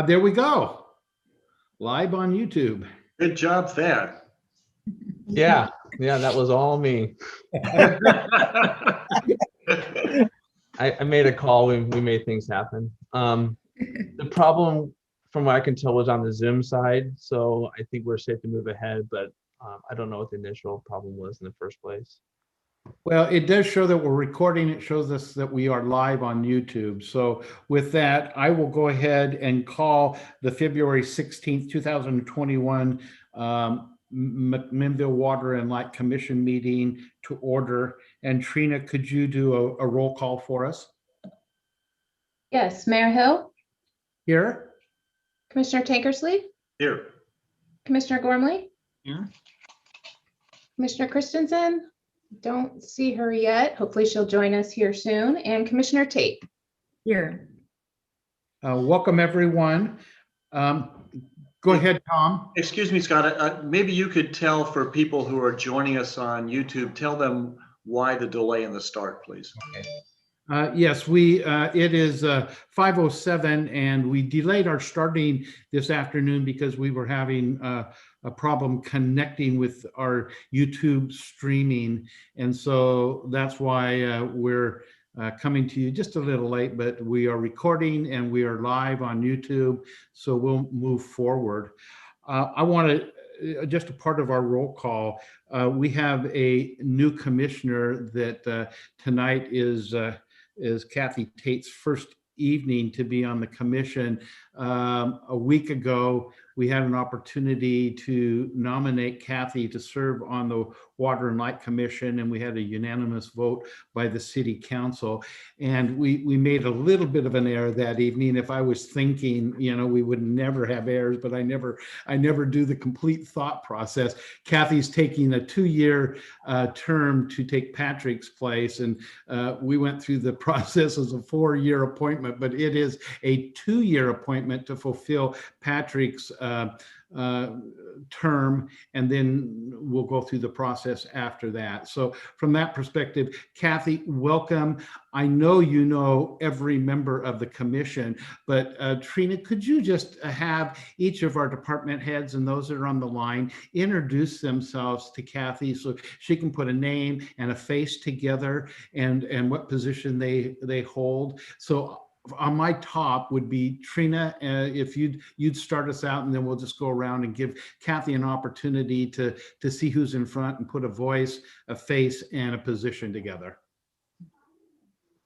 There we go. Live on YouTube. Good job, Thad. Yeah, that was all me. I made a call. We made things happen. The problem, from what I can tell, was on the Zoom side. So I think we're safe to move ahead, but I don't know what the initial problem was in the first place. Well, it does show that we're recording. It shows us that we are live on YouTube. So with that, I will go ahead and call the February 16th, 2021 McMinnville Water and Light Commission meeting to order. And Trina, could you do a roll call for us? Yes, Mayor Hill, Here. Commissioner Tankersley, Here. Commissioner Gormley, Here. Commissioner Christensen. Don't see her yet. Hopefully she'll join us here soon. And Commissioner Tate. Here. Welcome, everyone. Go ahead, Tom. Excuse me, Scott. Maybe you could tell for people who are joining us on YouTube, tell them why the delay in the start, please. Okay. Yes, it is 5:07 and we delayed our starting this afternoon because we were having a problem connecting with our YouTube streaming. And so that's why we're coming to you just a little late, but we are recording and we are live on YouTube. So we'll move forward. I want to, just a part of our roll call, we have a new commissioner that tonight is Kathy Tate's first evening to be on the commission. A week ago, we had an opportunity to nominate Kathy to serve on the Water and Light Commission, and we had a unanimous vote by the City Council. And we made a little bit of an error that evening. If I was thinking, we would never have errors, but I never do the complete thought process. Kathy's taking a 2-year term to take Patrick's place, and we went through the process as a 4-year appointment, but it is a 2-year appointment to fulfill Patrick's term, and then we'll go through the process after that. So from that perspective, Kathy, welcome. I know you know every member of the commission, but Trina, could you just have each of our department heads and those that are on the line introduce themselves to Kathy so she can put a name and a face together and what position they hold. So on my top would be Trina. If you'd start us out, and then we'll just go around and give Kathy an opportunity to see who's in front and put a voice, a face, and a position together.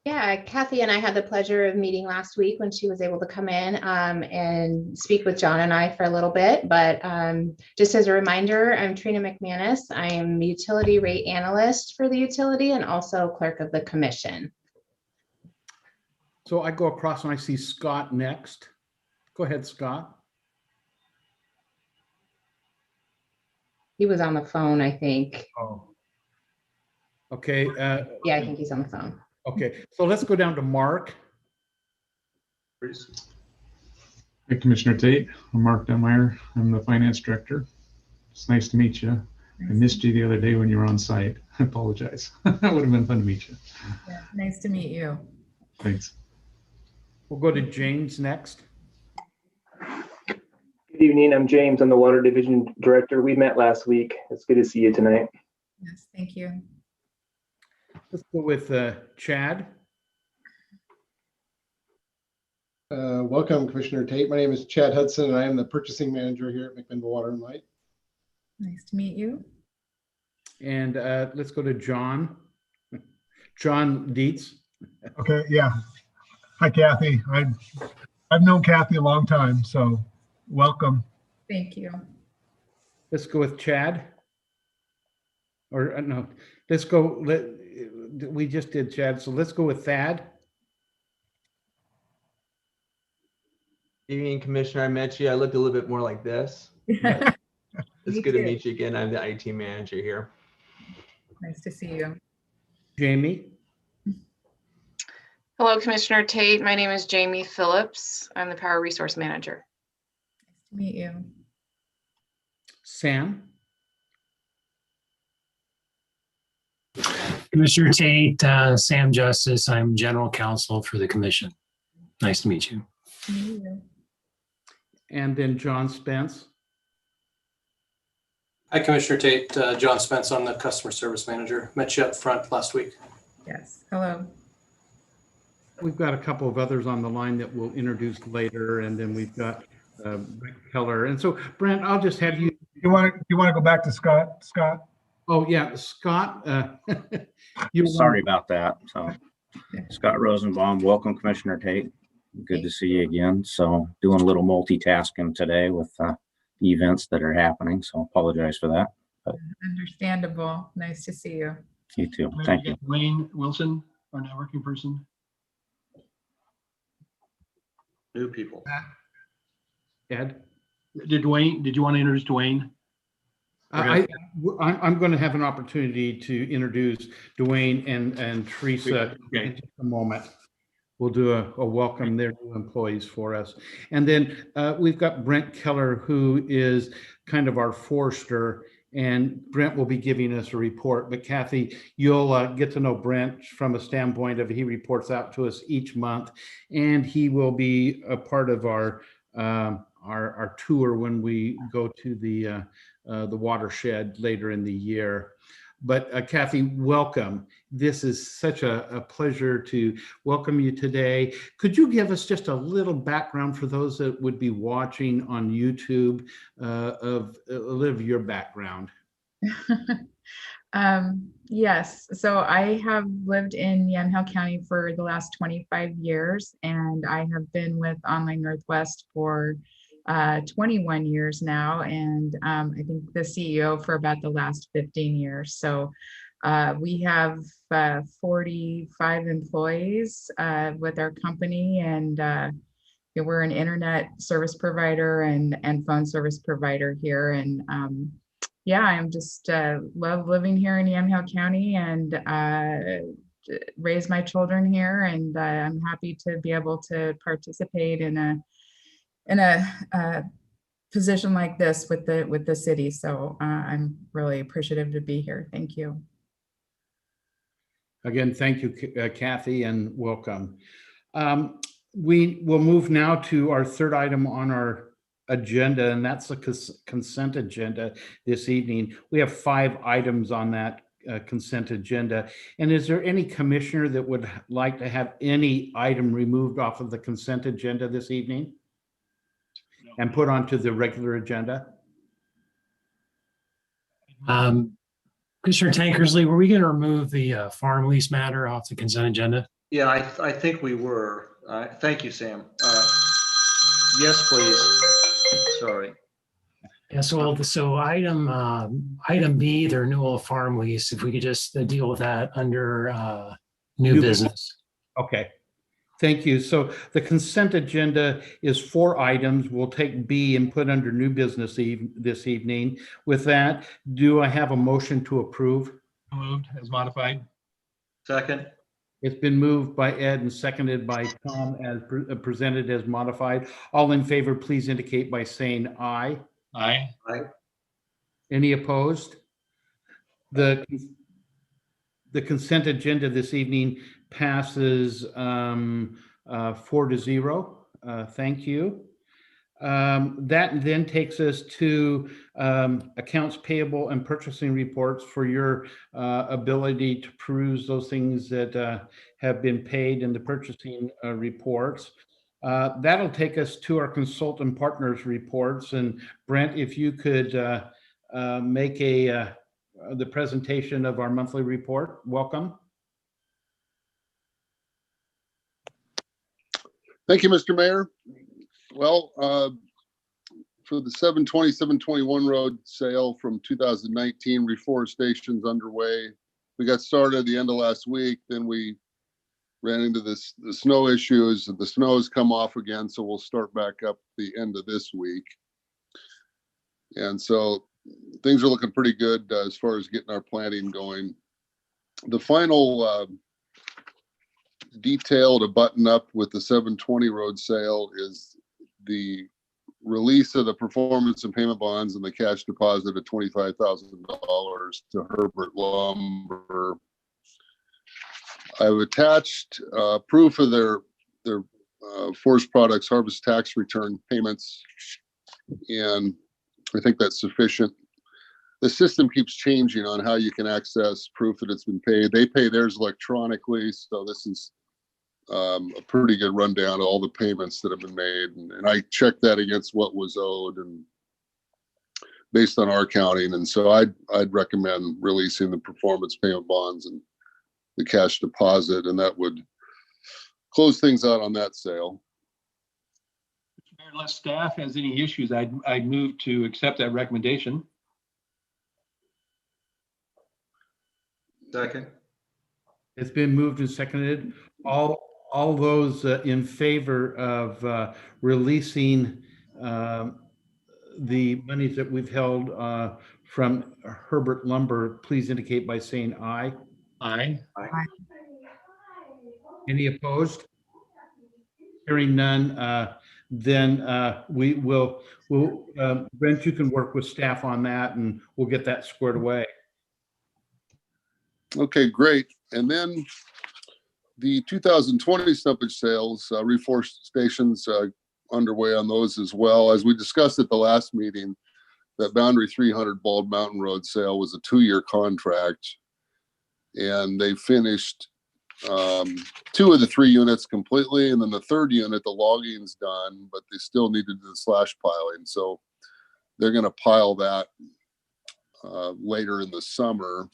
Yeah, Kathy and I had the pleasure of meeting last week when she was able to come in and speak with John and I for a little bit. But just as a reminder, I'm Trina McManus. I am utility rate analyst for the utility and also clerk of the commission. So I go across and I see Scott next. Go ahead, Scott. He was on the phone, I think. Oh. Okay. Yeah, I think he's on the phone. Okay, so let's go down to Mark. Hey, Commissioner Tate. I'm Mark Dunmeyer. I'm the finance director. It's nice to meet you. I missed you the other day when you were on site. I apologize. That would have been fun to meet you. Yeah, nice to meet you. Thanks. We'll go to James next. Good evening. I'm James. I'm the Water Division Director. We met last week. It's good to see you tonight. Yes, thank you. Let's go with Chad. Welcome, Commissioner Tate. My name is Chad Hudson, and I am the purchasing manager here at McMinnville Water and Light. Nice to meet you. And let's go to John. John Dietz. Okay, yeah. Hi, Kathy. I've known Kathy a long time, so welcome. Thank you. Let's go with Chad. Or no, let's go. We just did Chad, so let's go with Thad. Evening, Commissioner. I met you. I looked a little bit more like this. It's good to meet you again. I'm the IT manager here. Nice to see you. Jamie. Hello, Commissioner Tate. My name is Jamie Phillips. I'm the Power Resource Manager. Nice to meet you. Sam. Commissioner Tate, Sam Justice. I'm General Counsel for the Commission. Nice to meet you. To meet you. And then John Spence. Hi, Commissioner Tate. John Spence, I'm the customer service manager. Met you up front last week. Yes, hello. We've got a couple of others on the line that we'll introduce later, and then we've got Brent Keller. And so, Brent, I'll just have you. You want to go back to Scott? Scott? Oh, yeah, Scott. Sorry about that. So, Scott Rosenbaum, welcome, Commissioner Tate. Good to see you again. So, doing a little multitasking today with the events that are happening. So, apologize for that. But Understandable. Nice to see you. you too. Thank you. Dwayne Wilson, our networking person. New people. Ed. Did you want to introduce Dwayne? I'm going to have an opportunity to introduce Dwayne and Teresa in just a moment. We'll do a welcome their new employees for us. And then we've got Brent Keller, who is kind of our forester, and Brent will be giving us a report. But Kathy, you'll get to know Brent from a standpoint of he reports out to us each month, and he will be a part of our tour when we go to the watershed later in the year. But Kathy, welcome. This is such a pleasure to welcome you today. Could you give us just a little background for those that would be watching on YouTube of a little of your background? Yes, so I have lived in Yamhill County for the last 25 years, and I have been with Online Northwest for 21 years now, and I think the CEO for about the last 15 years. So we have 45 employees with our company, and we're an internet service provider and phone service provider here. And yeah, I'm just love living here in Yamhill County and raise my children here, and I'm happy to be able to participate in a position like this with the city. So I'm really appreciative to be here. Thank you. Again, thank you, Kathy, and welcome. We will move now to our third item on our agenda, and that's the consent agenda this evening. We have 5 items on that consent agenda. And is there any commissioner that would like to have any item removed off of the consent agenda this evening and put onto the regular agenda? Commissioner Tankersley, were we going to remove the farm lease matter off the consent agenda? Yeah, I think we were. Thank you, Sam. Yes, please. Sorry. Yeah, so item B, the renewal of farm lease, if we could just deal with that under new business. Okay. Thank you. So the consent agenda is 4 items. We'll take B and put under new business this evening. With that, do I have a motion to approve? Moved as modified. Second. It's been moved by Ed and seconded by Tom as presented as modified. All in favor, please indicate by saying aye. Aye. Aye. Any opposed? The consent agenda this evening passes 4-0. Thank you. That then takes us to accounts payable and purchasing reports for your ability to peruse those things that have been paid in the purchasing reports. That'll take us to our consultant partners reports. And Brent, if you could make the presentation of our monthly report. Welcome. Thank you, Mr. Mayor. Well, for the 720-721 road sale from 2019, reforestation's underway. We got started at the end of last week. Then we ran into the snow issues. The snow has come off again, so we'll start back up the end of this week. And so things are looking pretty good as far as getting our planting going. The final detail to button up with the 720 road sale is the release of the performance and payment bonds and the cash deposit of $25,000 to Herbert Lumber. I've attached proof of their forest products harvest tax return payments. And I think that's sufficient. The system keeps changing on how you can access proof that it's been paid. They pay theirs electronically, so this is a pretty good rundown of all the payments that have been made. And I checked that against what was owed and based on our accounting. And so I'd recommend releasing the performance payment bonds and the cash deposit, and that would close things out on that sale. Unless staff has any issues, I'd move to accept that recommendation. Second. It's been moved and seconded. All those in favor of releasing the monies that we've held from Herbert Lumber, please indicate by saying aye. Aye. Aye. Any opposed? Hearing none, then we'll Brent, you can work with staff on that and we'll get that squared away. Okay, great. And then the 2020 stumpage sales, reforestations underway on those as well. As we discussed at the last meeting, that Boundary 300 Bald Mountain Road sale was a 2-year contract, and they finished 2 of the 3 units completely, and then the 3rd unit, the logging's done, but they still needed the slash piling. So they're going to pile that later in the summer,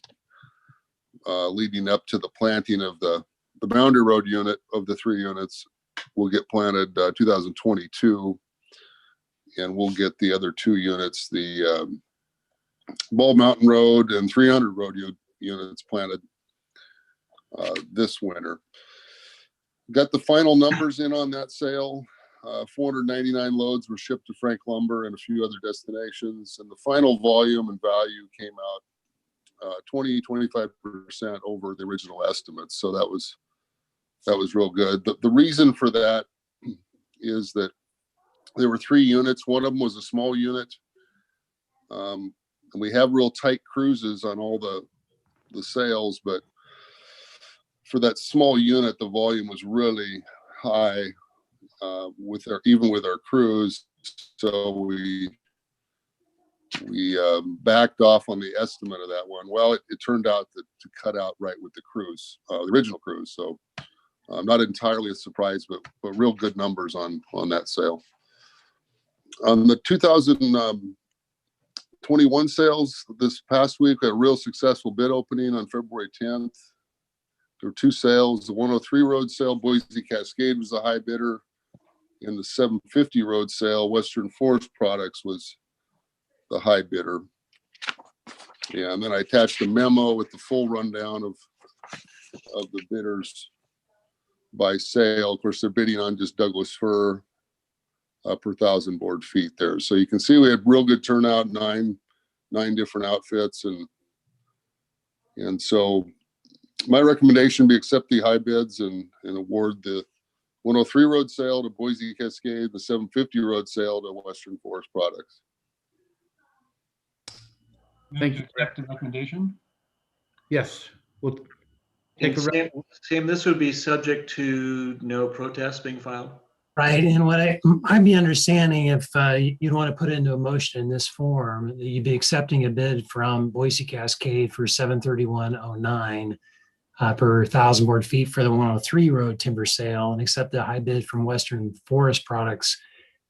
leading up to the planting of the Boundary Road unit of the 3 units will get planted 2022, and we'll get the other 2 units, the Bald Mountain Road and 300 Road units planted this winter. Got the final numbers in on that sale. 499 loads were shipped to Frank Lumber and a few other destinations, and the final volume and value came out 25% over the original estimates. So that was real good. The reason for that is that there were 3 units. One of them was a small unit. And we have real tight cruises on all the sales, but for that small unit, the volume was really high even with our cruise. So we backed off on the estimate of that one. Well, it turned out to cut out right with the cruise, the original cruise. So I'm not entirely a surprise, but real good numbers on that sale. On the 2021 sales this past week, we had a real successful bid opening on February 10th. There were 2 sales. The 103 road sale, Boise Cascade was the high bidder. In the 750 road sale, Western Forest Products was the high bidder. Yeah, and then I attached a memo with the full rundown of the bidders by sale. Of course, they're bidding on just Douglas fir per 1,000 board feet there. So you can see we had real good turnout, nine different outfits, and so my recommendation be accept the high bids and award the 103 road sale to Boise Cascade, the 750 road sale to Western Forest Products. Thank you. Accept the recommendation. Yes, we'll take a Sam, this would be subject to no protest being filed? Right, and what I'd be understanding if you'd want to put it into a motion in this form, that you'd be accepting a bid from Boise Cascade for $731.09 per 1,000 board feet for the 103 road timber sale, and accept the high bid from Western Forest Products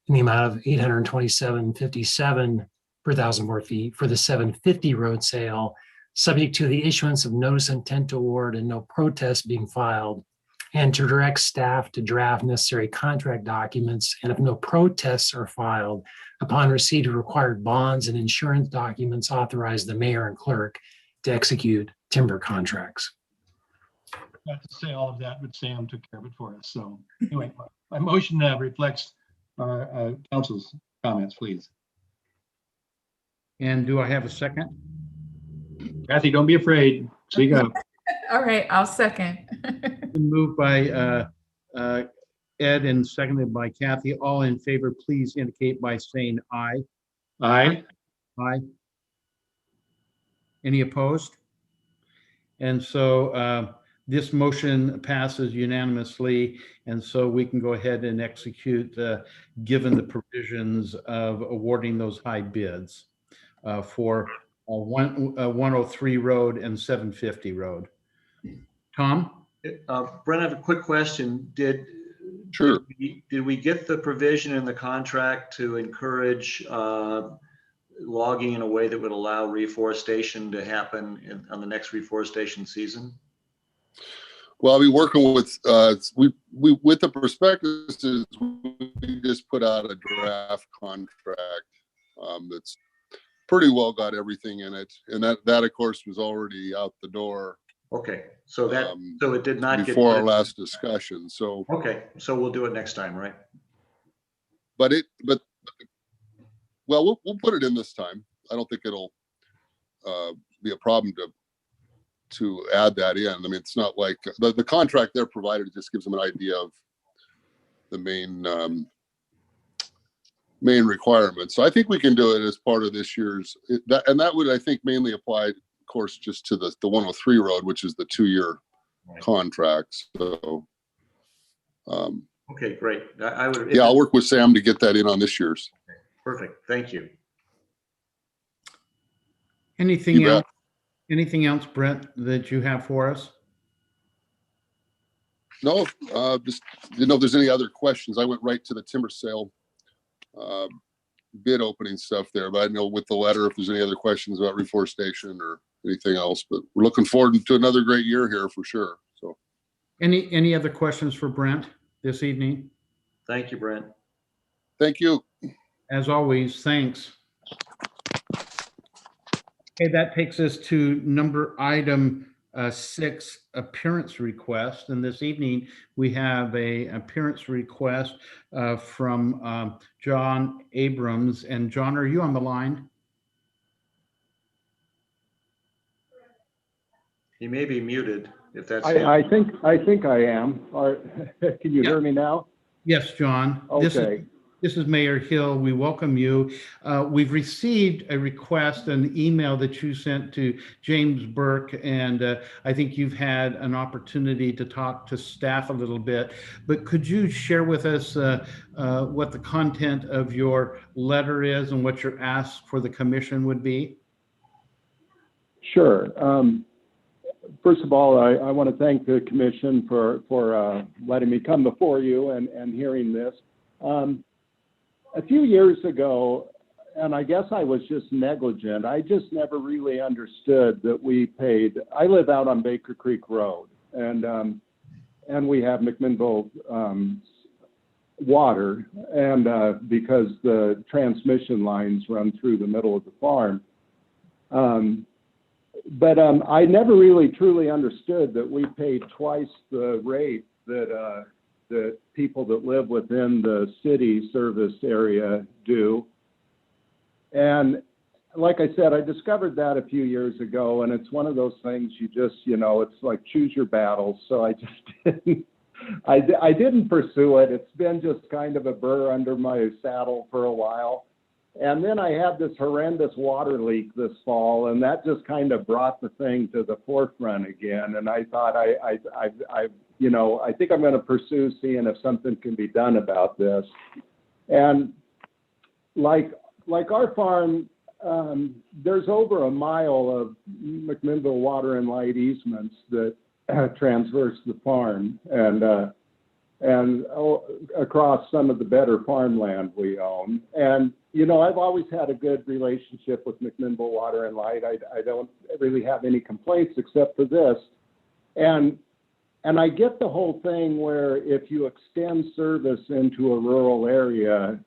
in the amount of $827.57 per 1,000 board feet for the 750 road sale, subject to the issuance of notice of intent to award and no protest being filed, and to direct staff to draft necessary contract documents, and if no protests are filed, upon receipt of required bonds and insurance documents, authorize the mayor and clerk to execute timber contracts. Not to say all of that, but Sam took care of it for us. So anyway, my motion reflects our council's comments, please. And do I have a second? Kathy, don't be afraid. Speak up. All right, I'll second. Been moved by Ed and seconded by Kathy. All in favor, please indicate by saying aye. Aye. Aye. Any opposed? And so this motion passes unanimously, and so we can go ahead and execute, given the provisions of awarding those high bids for 103 Road and 750 Road. Tom? Brent, I have a quick question. Sure. Did we get the provision in the contract to encourage logging in a way that would allow reforestation to happen on the next reforestation season? Well, I'll be working with, we with the prospectuses, we just put out a draft contract that's pretty well got everything in it. And that of course was already out the door. Okay, so so it did not before our last discussion. So okay, so we'll do it next time, right? But well, we'll put it in this time. I don't think it'll be a problem to add that in. I mean, it's not like the contract they're provided just gives them an idea of the main requirements. So I think we can do it as part of this year's, that would, I think, mainly apply, of course, just to the 103 Road, which is the 2-year contract. So okay, great. I would. Yeah, I'll work with Sam to get that in on this year's. Okay, perfect. Thank you. Anything else? Anything else, Brent, that you have for us? No, just didn't know if there's any other questions. I went right to the timber sale bid opening stuff there, but I know with the letter if there's any other questions about reforestation or anything else. But we're looking forward to another great year here for sure. So, any other questions for Brent this evening? Thank you, Brent. Thank you. As always, thanks. Okay, that takes us to item 6, appearance request. And this evening, we have a appearance request from John Abrams. And John, are you on the line? He may be muted if that's. I think I am. Can you hear me now? Yes, John. Okay. This is Mayor Hill. We welcome you. We've received a request, an email that you sent to James Burke, and I think you've had an opportunity to talk to staff a little bit. But could you share with us what the content of your letter is and what your ask for the commission would be? Sure. First of all, I want to thank the commission for letting me come before you and hearing this. A few years ago, and I guess I was just negligent, I just never really understood that we paid. I live out on Baker Creek Road, and we have McMinnville water, and because the transmission lines run through the middle of the farm. But I never really truly understood that we paid twice the rate that people that live within the city service area do. And like I said, I discovered that a few years ago, and it's one of those things you just, it's like choose your battles. So I just didn't, I didn't pursue it. It's been just kind of a burr under my saddle for a while. And then I had this horrendous water leak this fall, and that just kind of brought the thing to the forefront again. And I thought I think I'm going to pursue seeing if something can be done about this. And like our farm, there's over a mile of McMinnville water and light easements that transverse the farm and across some of the better farmland we own. And I've always had a good relationship with McMinnville Water and Light. I don't really have any complaints except for this. And I get the whole thing where if you extend service into a rural area,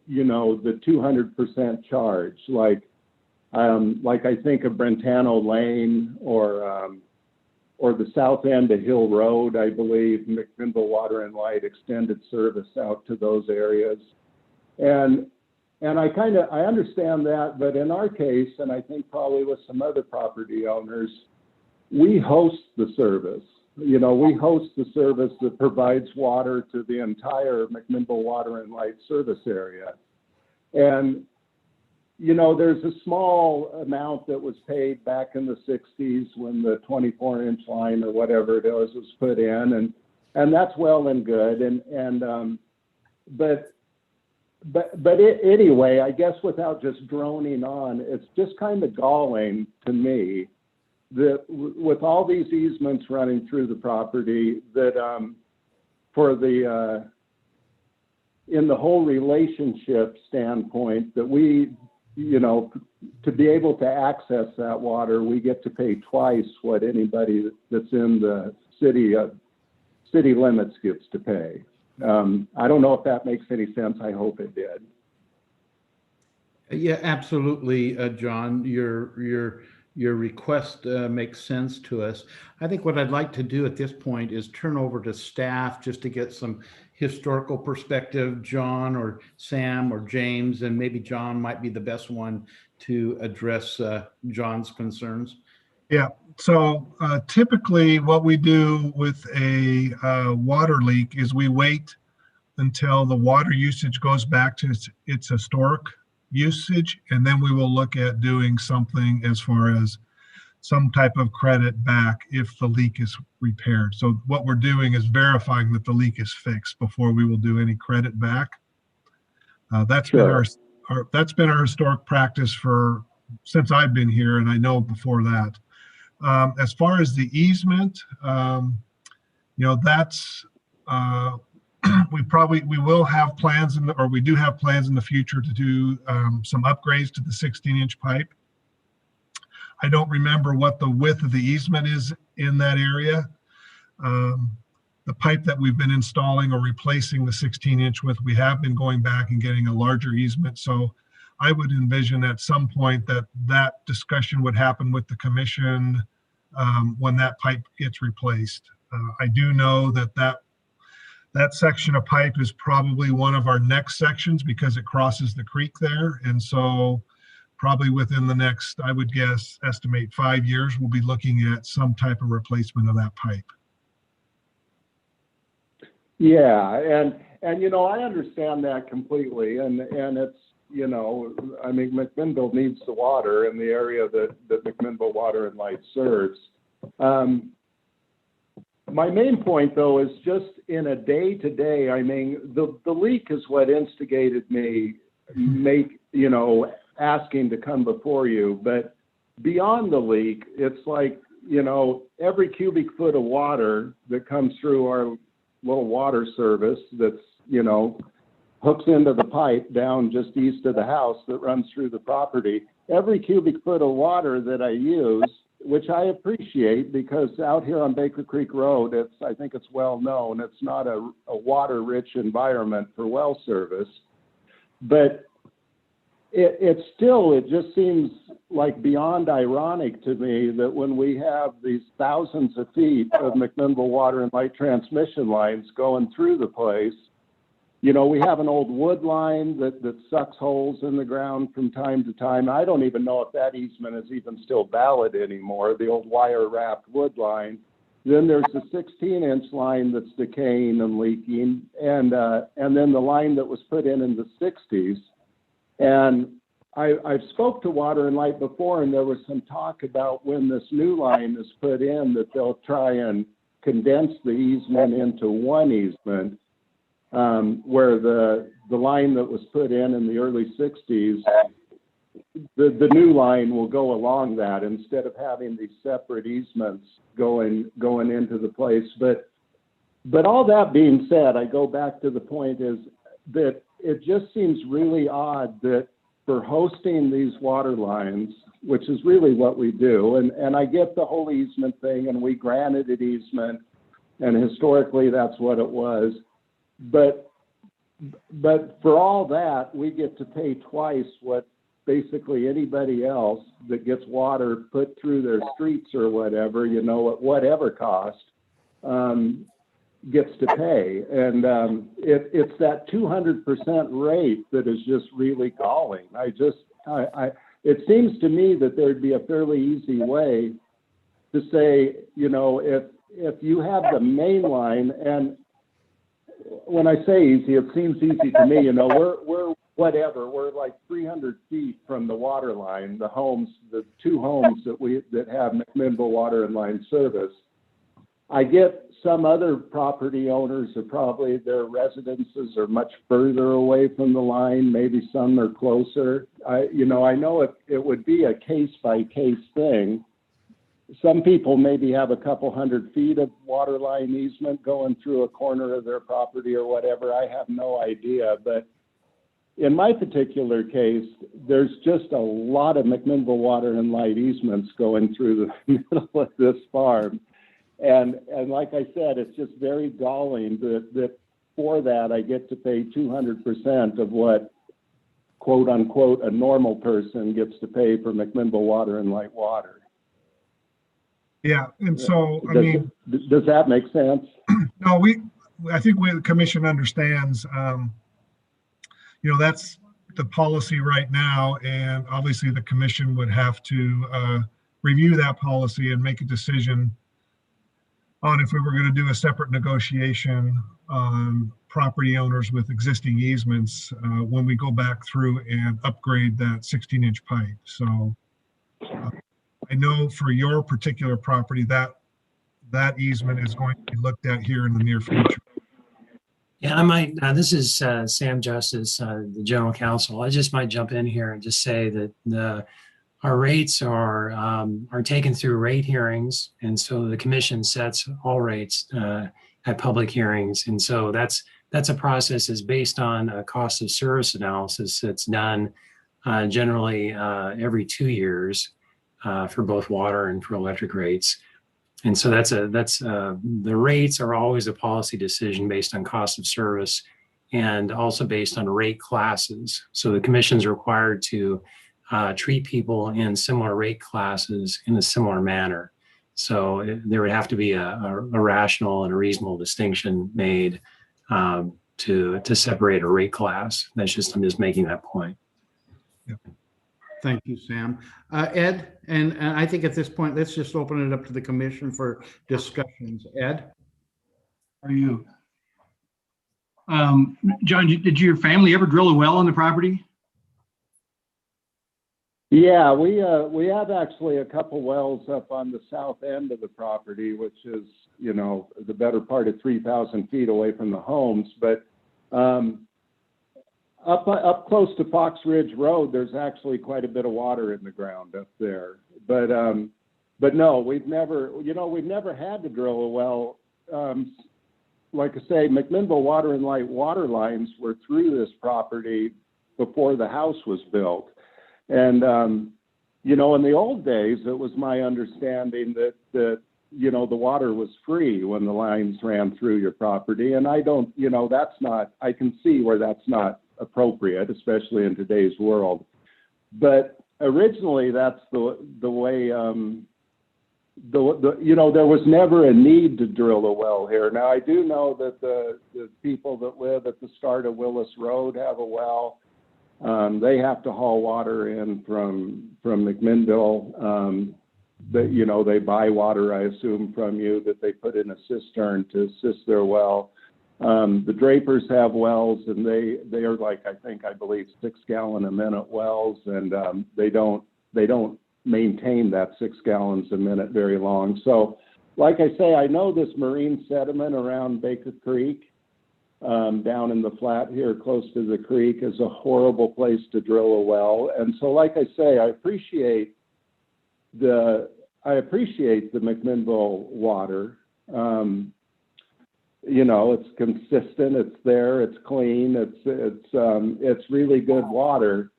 the 200% charge, like I think of Brentano Lane or the south end of Hill Road, I believe McMinnville Water and Light extended service out to those areas. And I understand that, but in our case, and I think probably with some other property owners, we host the service. We host the service that provides water to the entire McMinnville Water and Light service area. And, you know, there's a small amount that was paid back in the 60s when the 24-inch line or whatever it was put in, and that's well and good. Anyway, I guess without just droning on, it's just kind of galling to me that with all these easements running through the property, that for the in the whole relationship standpoint, that we, you know, to be able to access that water, we get to pay twice what anybody that's in the city limits gets to pay. I don't know if that makes any sense. I hope it did. Yeah, absolutely, John. Your request makes sense to us. I think what I'd like to do at this point is turn over to staff just to get some historical perspective, John or Sam or James, and maybe John might be the best one to address John's concerns. Yeah, so typically what we do with a water leak is we wait until the water usage goes back to its historic usage, and then we will look at doing something as far as some type of credit back if the leak is repaired. So what we're doing is verifying that the leak is fixed before we will do any credit back. That's Sure. been our historic practice since I've been here, and I know before that. As far as the easement, you know, that's we will have plans we do have plans in the future to do some upgrades to the 16-inch pipe. I don't remember what the width of the easement is in that area. The pipe that we've been installing or replacing the 16-inch with, we have been going back and getting a larger easement. So I would envision at some point that discussion would happen with the commission when that pipe gets replaced. I do know that section of pipe is probably one of our next sections because it crosses the creek there. And so probably within the next, I would guess, estimate 5 years, we'll be looking at some type of replacement of that pipe. Yeah, and you know, I understand that completely, and it's, you know, I mean, McMinnville needs the water in the area that McMinnville Water and Light serves. My main point, though, is just in a day-to-day, I mean, the leak is what instigated me asking to come before you. But beyond the leak, it's like, you know, every cubic foot of water that comes through our little water service that's, you know, hooks into the pipe down just east of the house that runs through the property. Every cubic foot of water that I use, which I appreciate because out here on Baker Creek Road, I think it's well known, it's not a water-rich environment for well service. But it just seems like beyond ironic to me that when we have these thousands of feet of McMinnville Water and Light transmission lines going through the place, you know, we have an old wood line that sucks holes in the ground from time to time. I don't even know if that easement is even still valid anymore, the old wire-wrapped wood line. Then there's a 16-inch line that's decaying and leaking, and then the line that was put in the 60s. And I've spoke to Water and Light before, and there was some talk about when this new line is put in that they'll try and condense the easement into one easement. Where the line that was put in the early 60s, the new line will go along that instead of having these separate easements going into the place. But all that being said, I go back to the point is that it just seems really odd that for hosting these water lines, which is really what we do, and I get the whole easement thing, and we granted it easement, and historically that's what it was. But for all that, we get to pay twice what basically anybody else that gets water put through their streets or whatever, you know, at whatever cost, gets to pay. And it's that 200% rate that is just really galling. It seems to me that there'd be a fairly easy way to say, you know, if you have the main line, and when I say easy, it seems easy to me. You know, whatever, we're like 300 feet from the water line, the homes, the two homes that have McMinnville Water and Line service. I get some other property owners are probably, their residences are much further away from the line. Maybe some are closer. I know it would be a case by case thing. Some people maybe have a couple 100 feet of water line easement going through a corner of their property or whatever. I have no idea. But in my particular case, there's just a lot of McMinnville Water and Light easements going through the middle of this farm. And like I said, it's just very galling that for that I get to pay 200% of what, quote unquote, a normal person gets to pay for McMinnville Water and Light water. Yeah, and so, does that make sense? No, I think the commission understands, that's the policy right now, and obviously the commission would have to review that policy and make a decision on if we were going to do a separate negotiation on property owners with existing easements when we go back through and upgrade that 16-inch pipe. So I know for your particular property that easement is going to be looked at here in the near future. Yeah, I might, this is Sam Justice, the general counsel. I just might jump in here and just say that our rates are taken through rate hearings. And so the commission sets all rates at public hearings. And so that's a process that's based on a cost of service analysis that's done generally every 2 years for both water and for electric rates. And so the rates are always a policy decision based on cost of service and also based on rate classes. So the commission's required to treat people in similar rate classes in a similar manner. So there would have to be a rational and a reasonable distinction made to separate a rate class. I'm just making that point. Yep. Thank you, Sam. Ed, and I think at this point, let's just open it up to the commission for discussions. Ed? How are you? John, did your family ever drill a well on the property? Yeah, we have actually a couple wells up on the south end of the property, which is, the better part of 3,000 feet away from the homes. But up close to Fox Ridge Road, there's actually quite a bit of water in the ground up there. But no, we've never had to drill a well. Like I say, McMinnville Water and Light water lines were through this property before the house was built. And, in the old days, it was my understanding that the water was free when the lines ran through your property. And I don't, I can see where that's not appropriate, especially in today's world. But originally, that's the way, there was never a need to drill a well here. Now, I do know that the people that live at the start of Willis Road have a well. They have to haul water in from McMinnville. They buy water, I assume, from you that they put in a cistern to assist their well. The Drapers have wells, and they are like, I believe 6 gallon a minute wells, and they don't maintain that 6 gallons a minute very long. So, like I say, I know this marine sediment around Baker Creek, down in the flat here close to the creek, is a horrible place to drill a well. And so, like I say, I appreciate the McMinnville water. It's consistent, it's there, it's clean, it's really good water.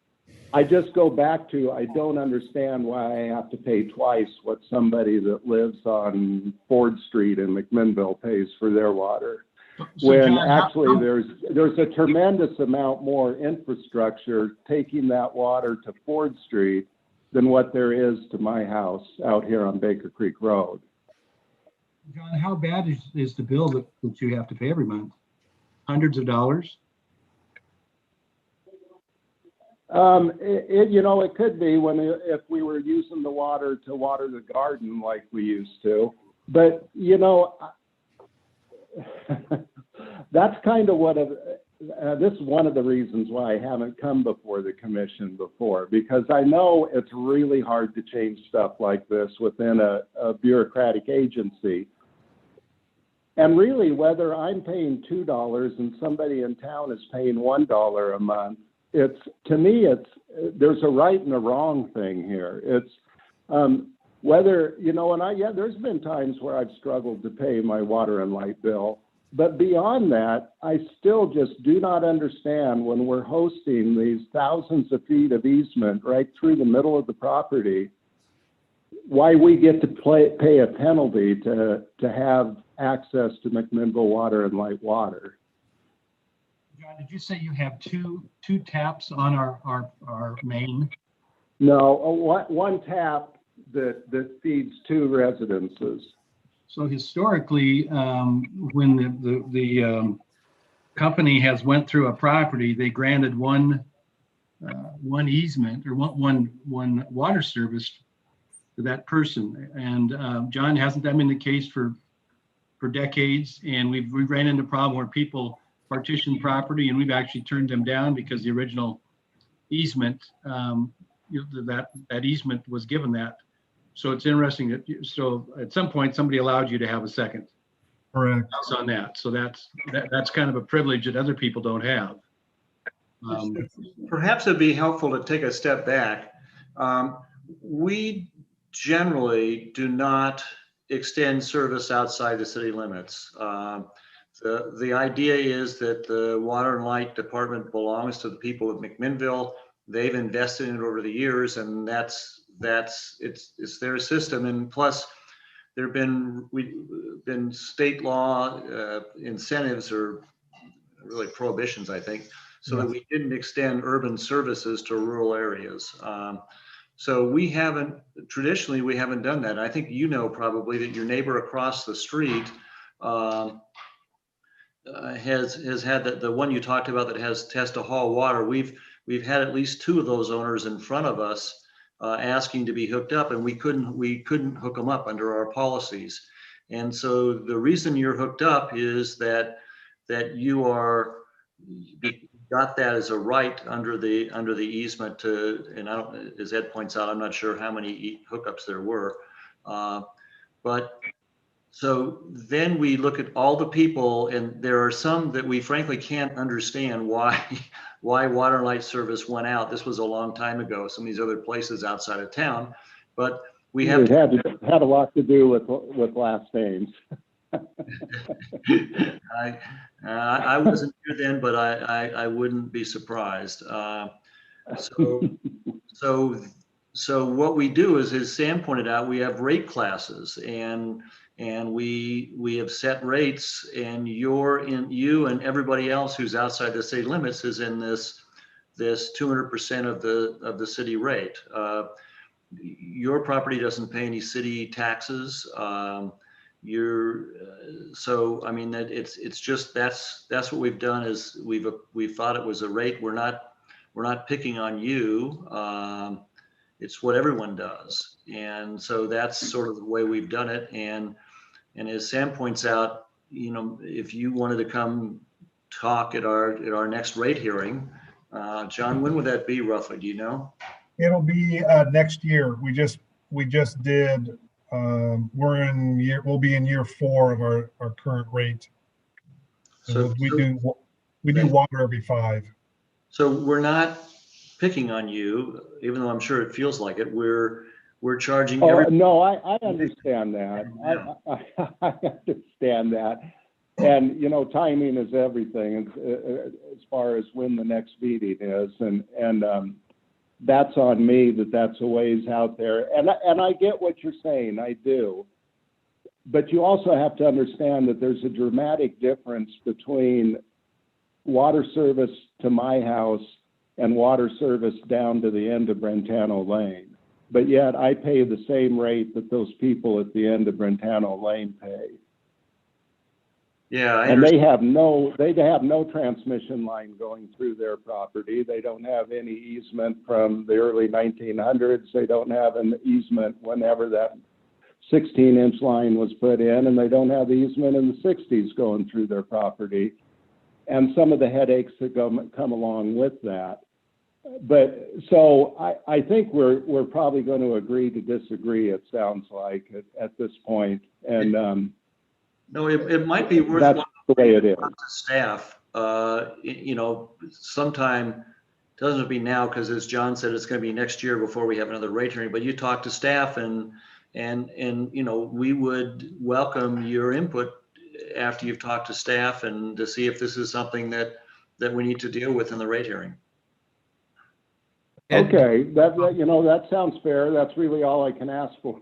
I just go back to, I don't understand why I have to pay twice what somebody that lives on Ford Street in McMinnville pays for their water. So When John, actually there's a tremendous amount more infrastructure taking that water to Ford Street than what there is to my house out here on Baker Creek Road. John, how bad is the bill that you have to pay every month? Hundreds of dollars? It could be if we were using the water to water the garden like we used to. But, that's kind of this is one of the reasons why I haven't come before the commission before, because I know it's really hard to change stuff like this within a bureaucratic agency. And really, whether I'm paying $2 and somebody in town is paying $1 a month, to me, there's a right and a wrong thing here. It's whether, there's been times where I've struggled to pay my water and light bill. But beyond that, I still just do not understand when we're hosting these thousands of feet of easement right through the middle of the property, why we get to pay a penalty to have access to McMinnville Water and Light Water. John, did you say you have two taps on our main? No, one tap that feeds 2 residences. So historically, when the company has went through a property, they granted one easement or one water service to that person. And John, hasn't that been the case for decades? And we ran into a problem where people partitioned property, and we've actually turned them down because the original easement, that easement was given that. So it's interesting that so at some point somebody allowed you to have a second. Correct. On that. So that's kind of a privilege that other people don't have. Perhaps it'd be helpful to take a step back. We generally do not extend service outside the city limits. The idea is that the Water and Light Department belongs to the people of McMinnville. They've invested in it over the years, and it's their system. And plus, there have been state law incentives, or really prohibitions, I think, so that we didn't extend urban services to rural areas. So we haven't done that. I think probably that your neighbor across the street has had the one you talked about that has test to haul water. We've had at least 2 of those owners in front of us asking to be hooked up, and we couldn't hook them up under our policies. And so the reason you're hooked up is that you got that as a right under the easement to, and I don't, as Ed points out, I'm not sure how many hookups there were, but so then we look at all the people, and there are some that we frankly can't understand why water and light service went out. This was a long time ago, some of these other places outside of town, but we have had a lot to do with last names. I wasn't here then, but I wouldn't be surprised. So what we do is, as Sam pointed out, we have rate classes, and we have set rates, and you and everybody else who's outside the city limits is in this 200% of the city rate. Your property doesn't pay any city taxes. So I mean that it's just that's what we've done is we've thought it was a rate. We're not picking on you. It's what everyone does, and so that's sort of the way we've done it. And as Sam points out, if you wanted to come talk at our next rate hearing, John, when would that be roughly? Do you know? It'll be next year. We just did. We'll be in year 4 of our current rate. So we do water every 5. So we're not picking on you, even though I'm sure it feels like it. We're charging. No, I understand that. I understand that. And timing is everything as far as when the next meeting is, and that's on me that's a ways out there. And I get what you're saying, I do. But you also have to understand that there's a dramatic difference between water service to my house and water service down to the end of Brentano Lane. But yet I pay the same rate that those people at the end of Brentano Lane pay. Yeah, and they have no transmission line going through their property. They don't have any easement from the early 1900s. They don't have an easement whenever that 16-inch line was put in, and they don't have easement in the 60s going through their property. and some of the headaches that come along with that. But so I think we're probably going to agree to disagree, it sounds like, at this point. And no, it might be worth that's the way it is. Staff, you know, sometime, doesn't be now, because as John said, it's going to be next year before we have another rate hearing, but you talk to staff and you know, we would welcome your input after you've talked to staff and to see if this is something that we need to deal with in the rate hearing. Okay, that sounds fair. That's really all I can ask for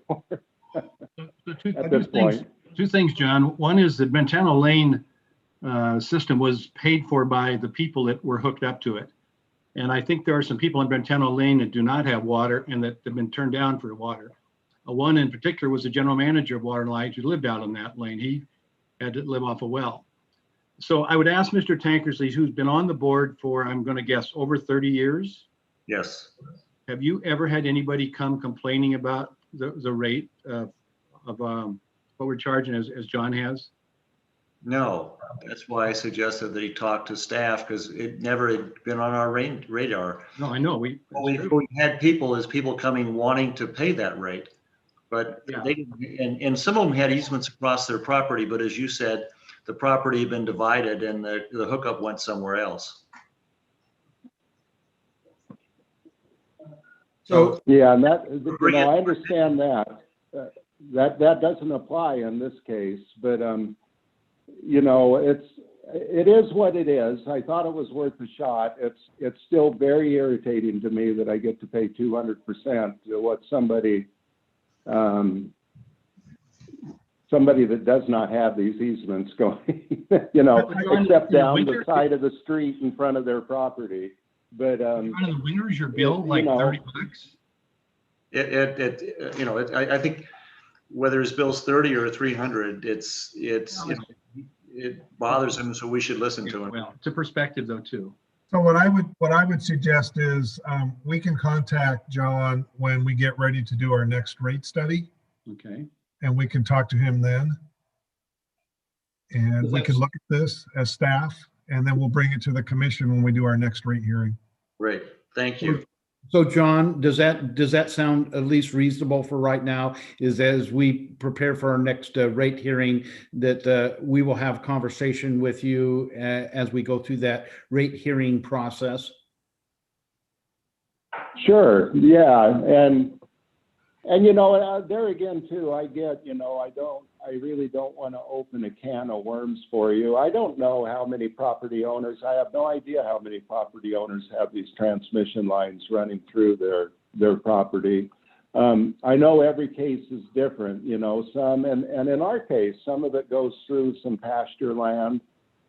at this point. Two things, John. One is the Ventana Lane system was paid for by the people that were hooked up to it. And I think there are some people in Ventana Lane that do not have water and that have been turned down for water. One in particular was the general manager of Water and Light who lived out on that lane. He had to live off a well. So I would ask Mr. Tankersley, who's been on the board for, I'm going to guess, over 30 years. Yes. Have you ever had anybody come complaining about the rate of what we're charging as John has? No, that's why I suggested that he talk to staff, because it never had been on our radar. No, I know. We had people coming wanting to pay that rate, but yeah. they didn't, and some of them had easements across their property, but as you said, the property had been divided and the hookup went somewhere else. So yeah, and that, I understand that. That doesn't apply in this case, but you know, it is what it is. I thought it was worth a shot. It's still very irritating to me that I get to pay 200% to what somebody that does not have these easements going, you know, except down the side of the street in front of their property. But the winter is your bill like $30? You know, I think whether his bill's 30 or 300, it bothers him, so we should listen to him. Well, it's a perspective though too. So what I would suggest is we can contact John when we get ready to do our next rate study. Okay. And we can talk to him then. And we can look at this as staff, and then we'll bring it to the commission when we do our next rate hearing. Great, thank you. So John, does that sound at least reasonable for right now? Is as we prepare for our next rate hearing that we will have conversation with you as we go through that rate hearing process? Sure, yeah, and you know, there again too, I get, you know, I really don't want to open a can of worms for you. I don't know how many property owners, I have no idea how many property owners have these transmission lines running through their property. I know every case is different, you know, some, and in our case, some of it goes through some pasture land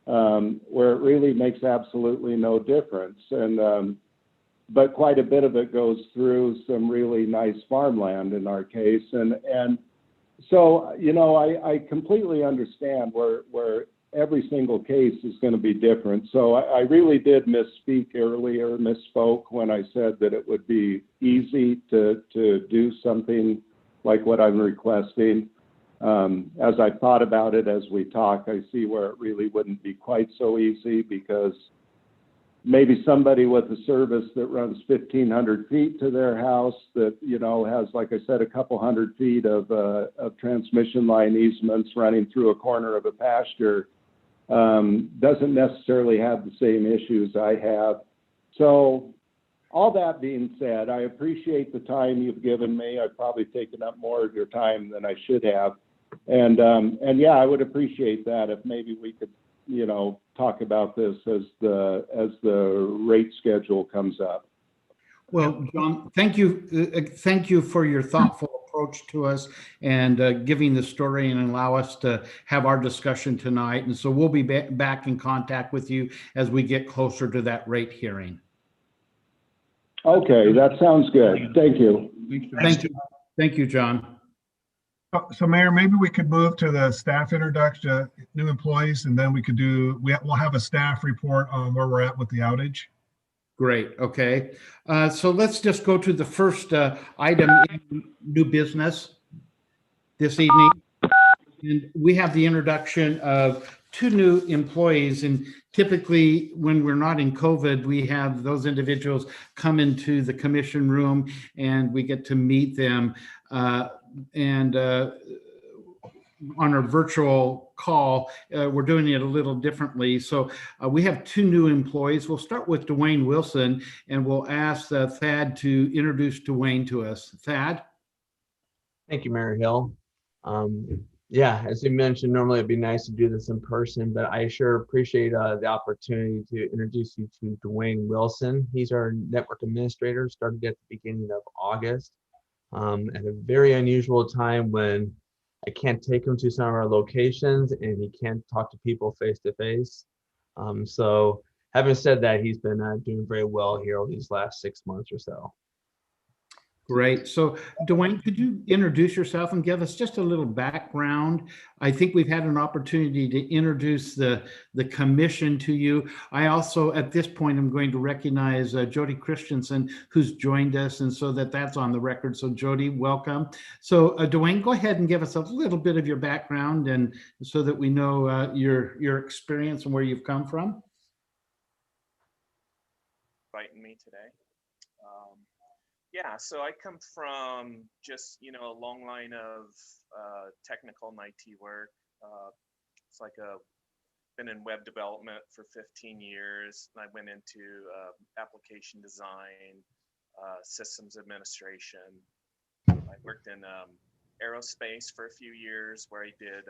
where it really makes absolutely no difference. And, but quite a bit of it goes through some really nice farmland in our case. And so, you know, I completely understand where every single case is going to be different. So I really did misspoke when I said that it would be easy to do something like what I'm requesting. As I thought about it as we talk, I see where it really wouldn't be quite so easy, because maybe somebody with a service that runs 1,500 feet to their house that, you know, has, like I said, a couple hundred feet of transmission line easements running through a corner of a pasture doesn't necessarily have the same issues I have. So all that being said, I appreciate the time you've given me. I've probably taken up more of your time than I should have. And yeah, I would appreciate that if maybe we could, you know, talk about this as the rate schedule comes up. Well, John, thank you for your thoughtful approach to us and giving the story and allow us to have our discussion tonight. And so we'll be back in contact with you as we get closer to that rate hearing. Okay, that sounds good. Thank you. Thank you, John. So Mayor, maybe we could move to the staff introduction, new employees, and then we'll have a staff report on where we're at with the outage. Great. Okay. So let's just go to the first item in new business this evening. And we have the introduction of two new employees, and typically when we're not in COVID, we have those individuals come into the commission room and we get to meet them. And on our virtual call, we're doing it a little differently. So we have two new employees. We'll start with Dwayne Wilson, and we'll ask Thad to introduce Dwayne to us. Thad? Thank you, Mayor Hill. Yeah, as you mentioned, normally it'd be nice to do this in person, but I sure appreciate the opportunity to introduce you to Dwayne Wilson. He's our network administrator, started at the beginning of August, at a very unusual time when I can't take him to some of our locations and he can't talk to people face to face. So having said that, he's been doing very well here over these last 6 months or so. Great. So Dwayne, could you introduce yourself and give us just a little background? I think we've had an opportunity to introduce the commission to you. I also, at this point, I'm going to recognize Jody Christensen, who's joined us, and so that's on the record. So Jody, welcome. So Dwayne, go ahead and give us a little bit of your background, and so that we know your experience and where you've come from. Inviting me today. Yeah, so I come from just, a long line of technical and IT work. It's like been in web development for 15 years. And I went into application design, systems administration. I worked in aerospace for a few years where I did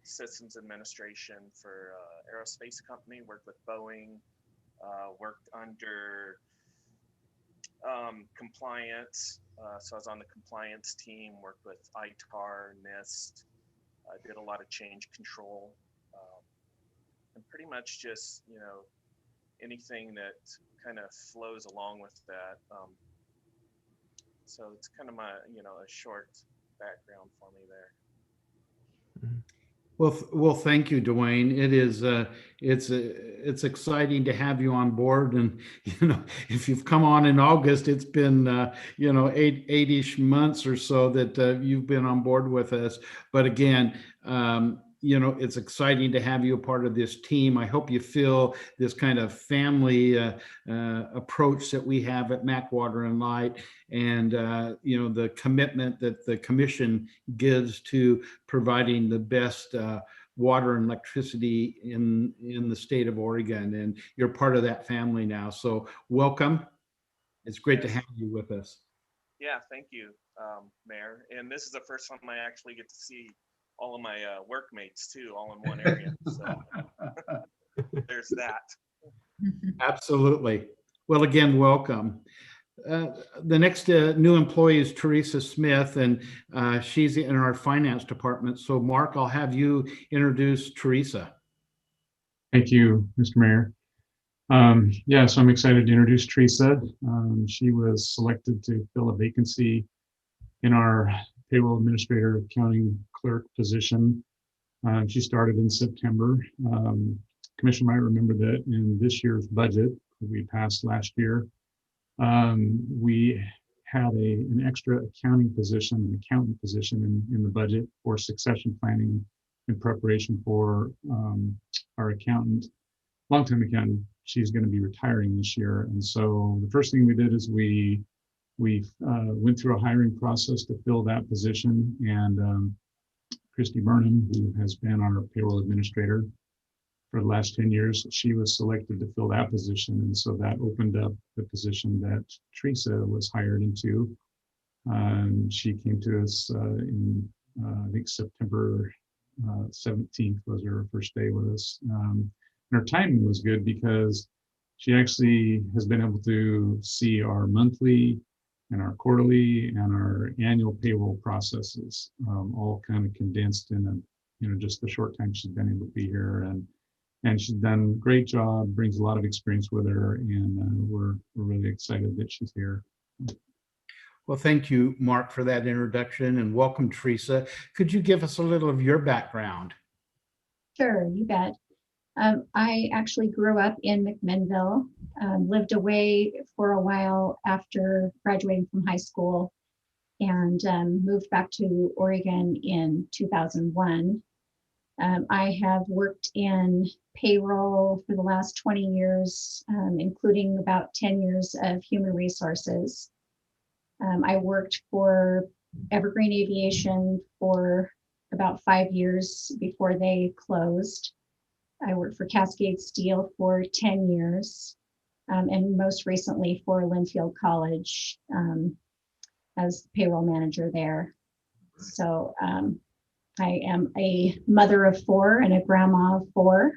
systems administration for aerospace company, worked with Boeing, worked under compliance. So I was on the compliance team, worked with ITAR, NIST, did a lot of change control, and pretty much just, anything that kind of flows along with that. So it's kind of my, a short background for me there. Well, thank you, Dwayne. It is it's exciting to have you on board, and if you've come on in August, it's been eight-ish months or so that you've been on board with us. But again, it's exciting to have you a part of this team. I hope you feel this kind of family approach that we have at Mac Water and Light, and the commitment that the commission gives to providing the best water and electricity in the state of Oregon. And you're part of that family now. So welcome. It's great to have you with us. Yeah, thank you, Mayor. And this is the first time I actually get to see all of my workmates too, all in one area. So there's that. Absolutely. Well, again, welcome. The next new employee is Teresa Smith, and she's in our finance department. So Mark, I'll have you introduce Teresa. Thank you, Mr. Mayor. Yeah, so I'm excited to introduce Teresa. She was selected to fill a vacancy in our payroll administrator accounting clerk position. She started in September. Commission might remember that in this year's budget that we passed last year, we had an extra accounting position, an accountant position in the budget for succession planning in preparation for our accountant, longtime accountant. She's going to be retiring this year. And so the first thing we did is we went through a hiring process to fill that position. And Christy Burnham, who has been our payroll administrator for the last 10 years, she was selected to fill that position. And so that opened up the position that Teresa was hired into. She came to us in, I think, September 17th was her first day with us. And her timing was good because she actually has been able to see our monthly and our quarterly and our annual payroll processes, all kind of condensed in just the short time she's been able to be here. And she's done a great job, brings a lot of experience with her, and we're really excited that she's here. Well, thank you, Mark, for that introduction, and welcome, Teresa. Could you give us a little of your background? Sure, you bet. I actually grew up in McMinnville, lived away for a while after graduating from high school, and moved back to Oregon in 2001. I have worked in payroll for the last 20 years, including about 10 years of human resources. I worked for Evergreen Aviation for about 5 years before they closed. I worked for Cascade Steel for 10 years, and most recently for Linfield College as payroll manager there. So I am a mother of 4 and a grandma of 4,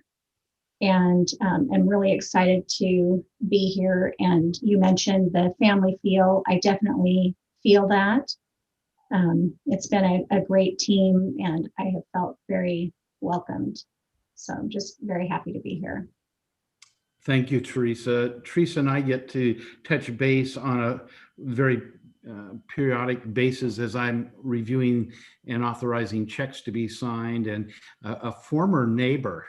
and I'm really excited to be here. And you mentioned the family feel. I definitely feel that. It's been a great team, and I have felt very welcomed. So I'm just very happy to be here. Thank you, Teresa. Teresa and I get to touch base on a very periodic basis as I'm reviewing and authorizing checks to be signed, and a former neighbor.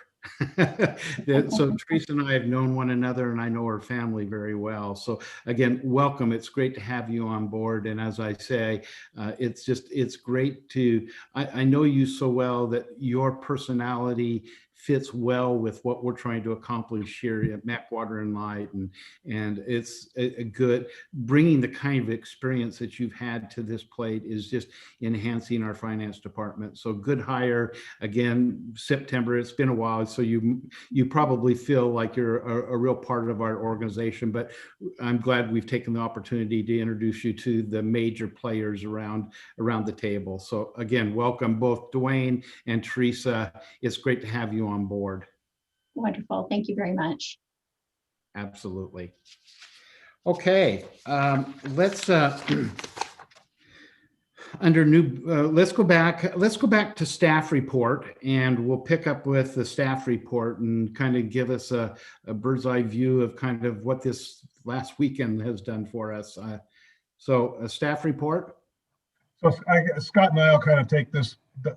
So Teresa and I have known one another, and I know her family very well. So again, welcome. It's great to have you on board. And as I say, it's great to, I know you so well that your personality fits well with what we're trying to accomplish here at Mac Water and Light, and it's a good, bringing the kind of experience that you've had to this plate is just enhancing our finance department. So good hire. Again, September, it's been a while, so you probably feel like you're a real part of our organization, but I'm glad we've taken the opportunity to introduce you to the major players around the table. So again, welcome both Dwayne and Teresa. It's great to have you on board. Wonderful. Thank you very much. Absolutely. Okay, let's under new, let's go back to staff report, and we'll pick up with the staff report and kind of give us a bird's eye view of kind of what this last weekend has done for us. So a staff report. So Scott and I'll kind of take this,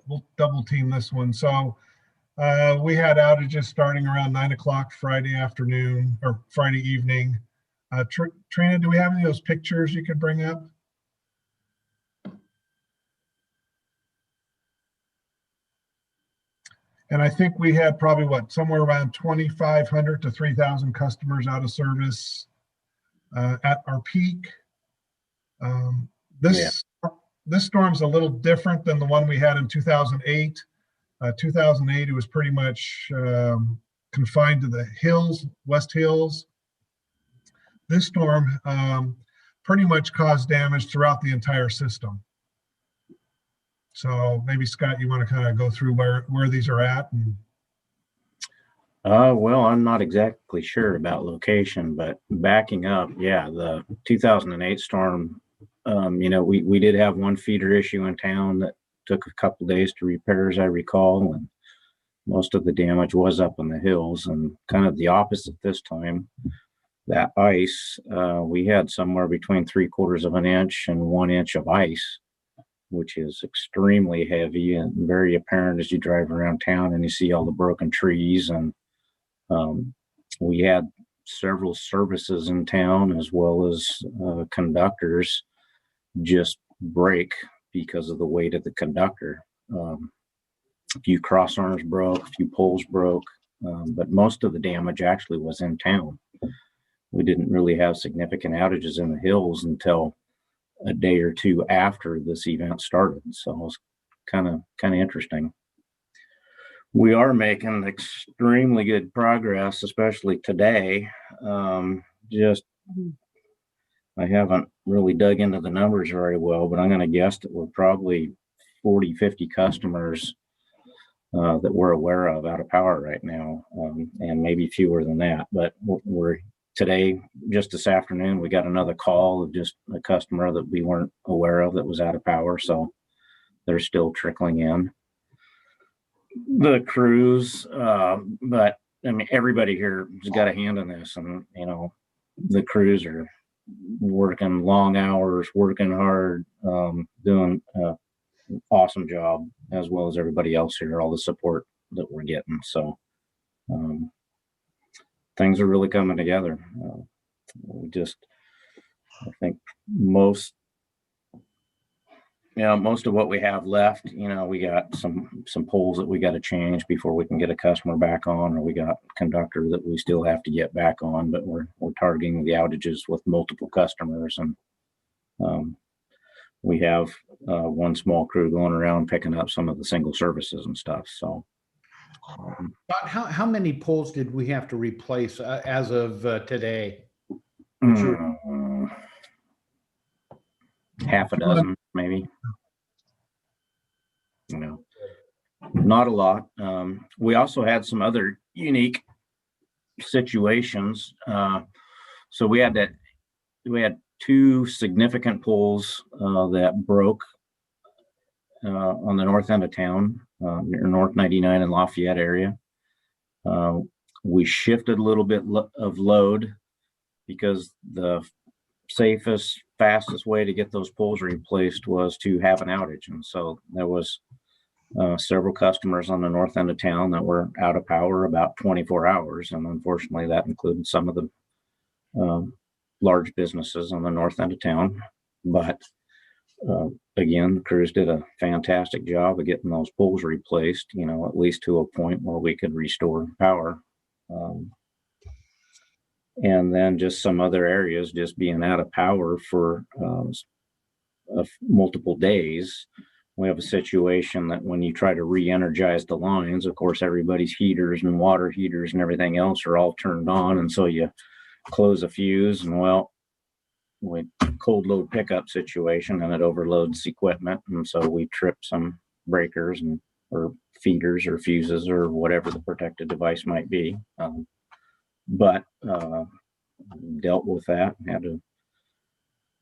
we'll double team this one. So we had outages starting around 9 o'clock Friday afternoon or Friday evening. Trina, do we have any of those pictures you could bring up? And I think we had probably somewhere around 2,500 to 3,000 customers out of service at our peak. This storm's a little different than the one we had in 2008. 2008, it was pretty much confined to the hills, West Hills. This storm pretty much caused damage throughout the entire system. So maybe Scott, you want to kind of go through where these are at? Well, I'm not exactly sure about location, but backing up, yeah, the 2008 storm, we did have one feeder issue in town that took a couple days to repair, as I recall, and most of the damage was up in the hills, and kind of the opposite this time. That ice, we had somewhere between 3/4 of an inch and 1 inch of ice, which is extremely heavy and very apparent as you drive around town and you see all the broken trees. And we had several services in town, as well as conductors, just break because of the weight of the conductor. A few cross arms broke, a few poles broke, but most of the damage actually was in town. We didn't really have significant outages in the hills until a day or two after this event started. So it was kind of interesting. We are making extremely good progress, especially today. I haven't really dug into the numbers very well, but I'm going to guess that we're probably 40, 50 customers that we're aware of out of power right now, and maybe fewer than that. But we're today, just this afternoon, we got another call of just a customer that we weren't aware of that was out of power. So they're still trickling in. The crews, but I mean, everybody here has got a hand in this, and the crews are working long hours, working hard, doing an awesome job, as well as everybody else here, all the support that we're getting. So things are really coming together. I think most most of what we have left, we got some poles that we got to change before we can get a customer back on, or we got conductor that we still have to get back on, but we're targeting the outages with multiple customers. And we have one small crew going around picking up some of the single services and stuff. So how many poles did we have to replace as of today? Half a dozen, maybe. Not a lot. We also had some other unique situations. So we had two significant poles that broke on the north end of town, near North 99 and Lafayette area. We shifted a little bit of load because the safest, fastest way to get those poles replaced was to have an outage. And so there was several customers on the north end of town that were out of power about 24 hours. And unfortunately, that included some of the large businesses on the north end of town. But again, the crews did a fantastic job of getting those poles replaced, at least to a point where we could restore power. And then just some other areas just being out of power for multiple days. We have a situation that when you try to re-energize the lines, of course, everybody's heaters and water heaters and everything else are all turned on. And so you close a fuse and we cold load pickup situation, and it overloads equipment. And so we trip some breakers or feeders or fuses or whatever the protected device might be. But dealt with that.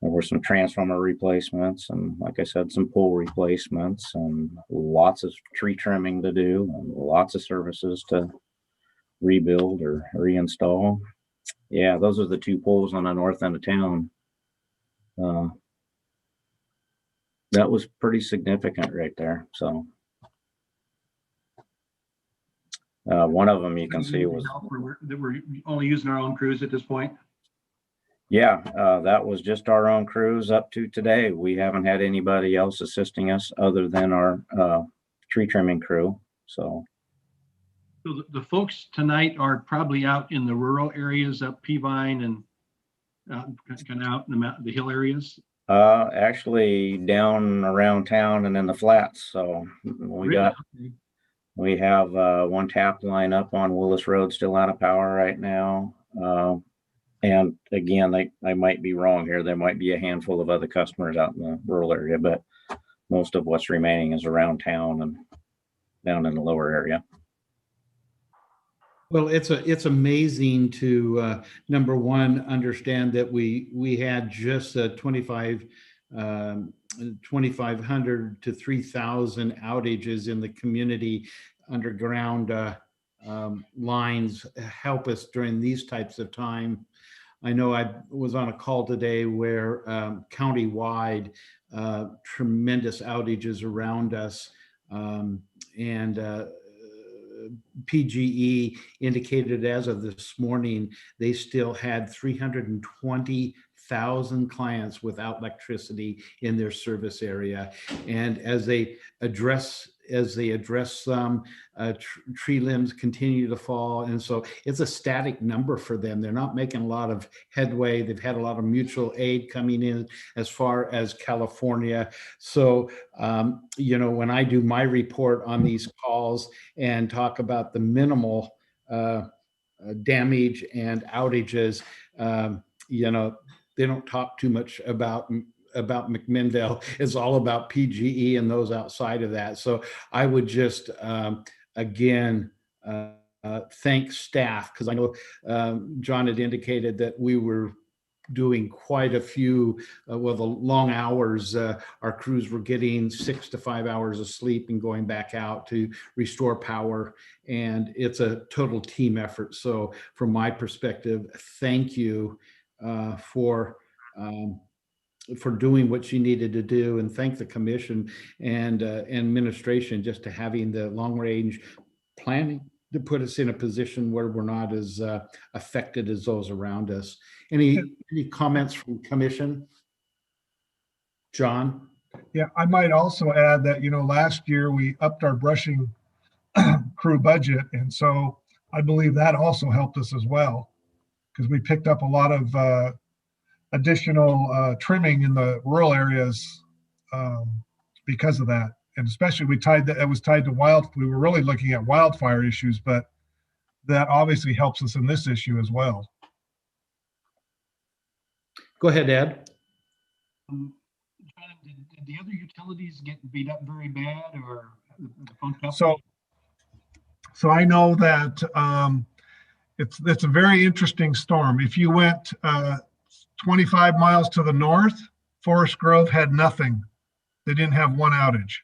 There were some transformer replacements, and like I said, some pole replacements, and lots of tree trimming to do, and lots of services to rebuild or reinstall. Yeah, those are the two poles on the north end of town. That was pretty significant right there. So one of them you can see was that we're only using our own crews at this point. Yeah, that was just our own crews up to today. We haven't had anybody else assisting us other than our tree trimming crew. So the folks tonight are probably out in the rural areas up Peavine and kind of out in the hill areas. Actually down around town and in the flats. So we have one tap line up on Willis Road still out of power right now. And again, I might be wrong here. There might be a handful of other customers out in the rural area, but most of what's remaining is around town and down in the lower area. Well, it's amazing to number one, understand that we had just 2,500 to 3,000 outages in the community underground lines help us during these types of time. I know I was on a call today where countywide tremendous outages around us, and PGE indicated as of this morning, they still had 320,000 clients without electricity in their service area. And as they address some, tree limbs continue to fall. And so it's a static number for them. They're not making a lot of headway. They've had a lot of mutual aid coming in as far as California. So, when I do my report on these calls and talk about the minimal damage and outages, they don't talk too much about McMinnville. It's all about PGE and those outside of that. So I would just again thank staff, because I know John had indicated that we were doing quite a few the long hours. Our crews were getting 6 to 5 hours of sleep and going back out to restore power, and it's a total team effort. So from my perspective, thank you for doing what you needed to do, and thank the commission and administration just to having the long range planning to put us in a position where we're not as affected as those around us. Any comments from commission? John? Yeah, I might also add that, last year we upped our brushing crew budget. And so I believe that also helped us as well, because we picked up a lot of additional trimming in the rural areas because of that. And especially it was tied to we were really looking at wildfire issues, but that obviously helps us in this issue as well. Go ahead, Ed. Did the other utilities get beat up very bad, or the phone company? So I know that it's a very interesting storm. If you went 25 miles to the north, Forest Grove had nothing. They didn't have one outage,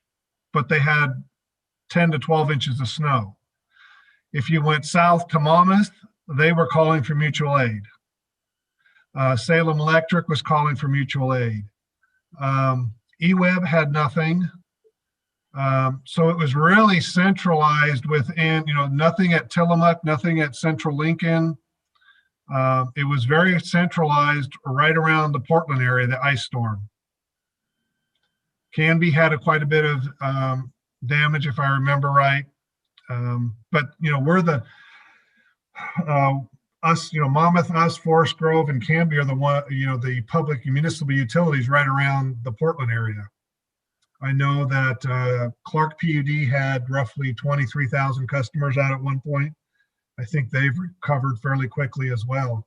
but they had 10 to 12 inches of snow. If you went south to Monmouth, they were calling for mutual aid. Salem Electric was calling for mutual aid. eWeb had nothing. So it was really centralized within, nothing at Tillamook, nothing at Central Lincoln. It was very centralized right around the Portland area, the ice storm. Canby had quite a bit of damage, if I remember right. But, we're Monmouth, us, Forest Grove, and Canby are the public municipal utilities right around the Portland area. I know that Clark PUD had roughly 23,000 customers out at one point. I think they've recovered fairly quickly as well.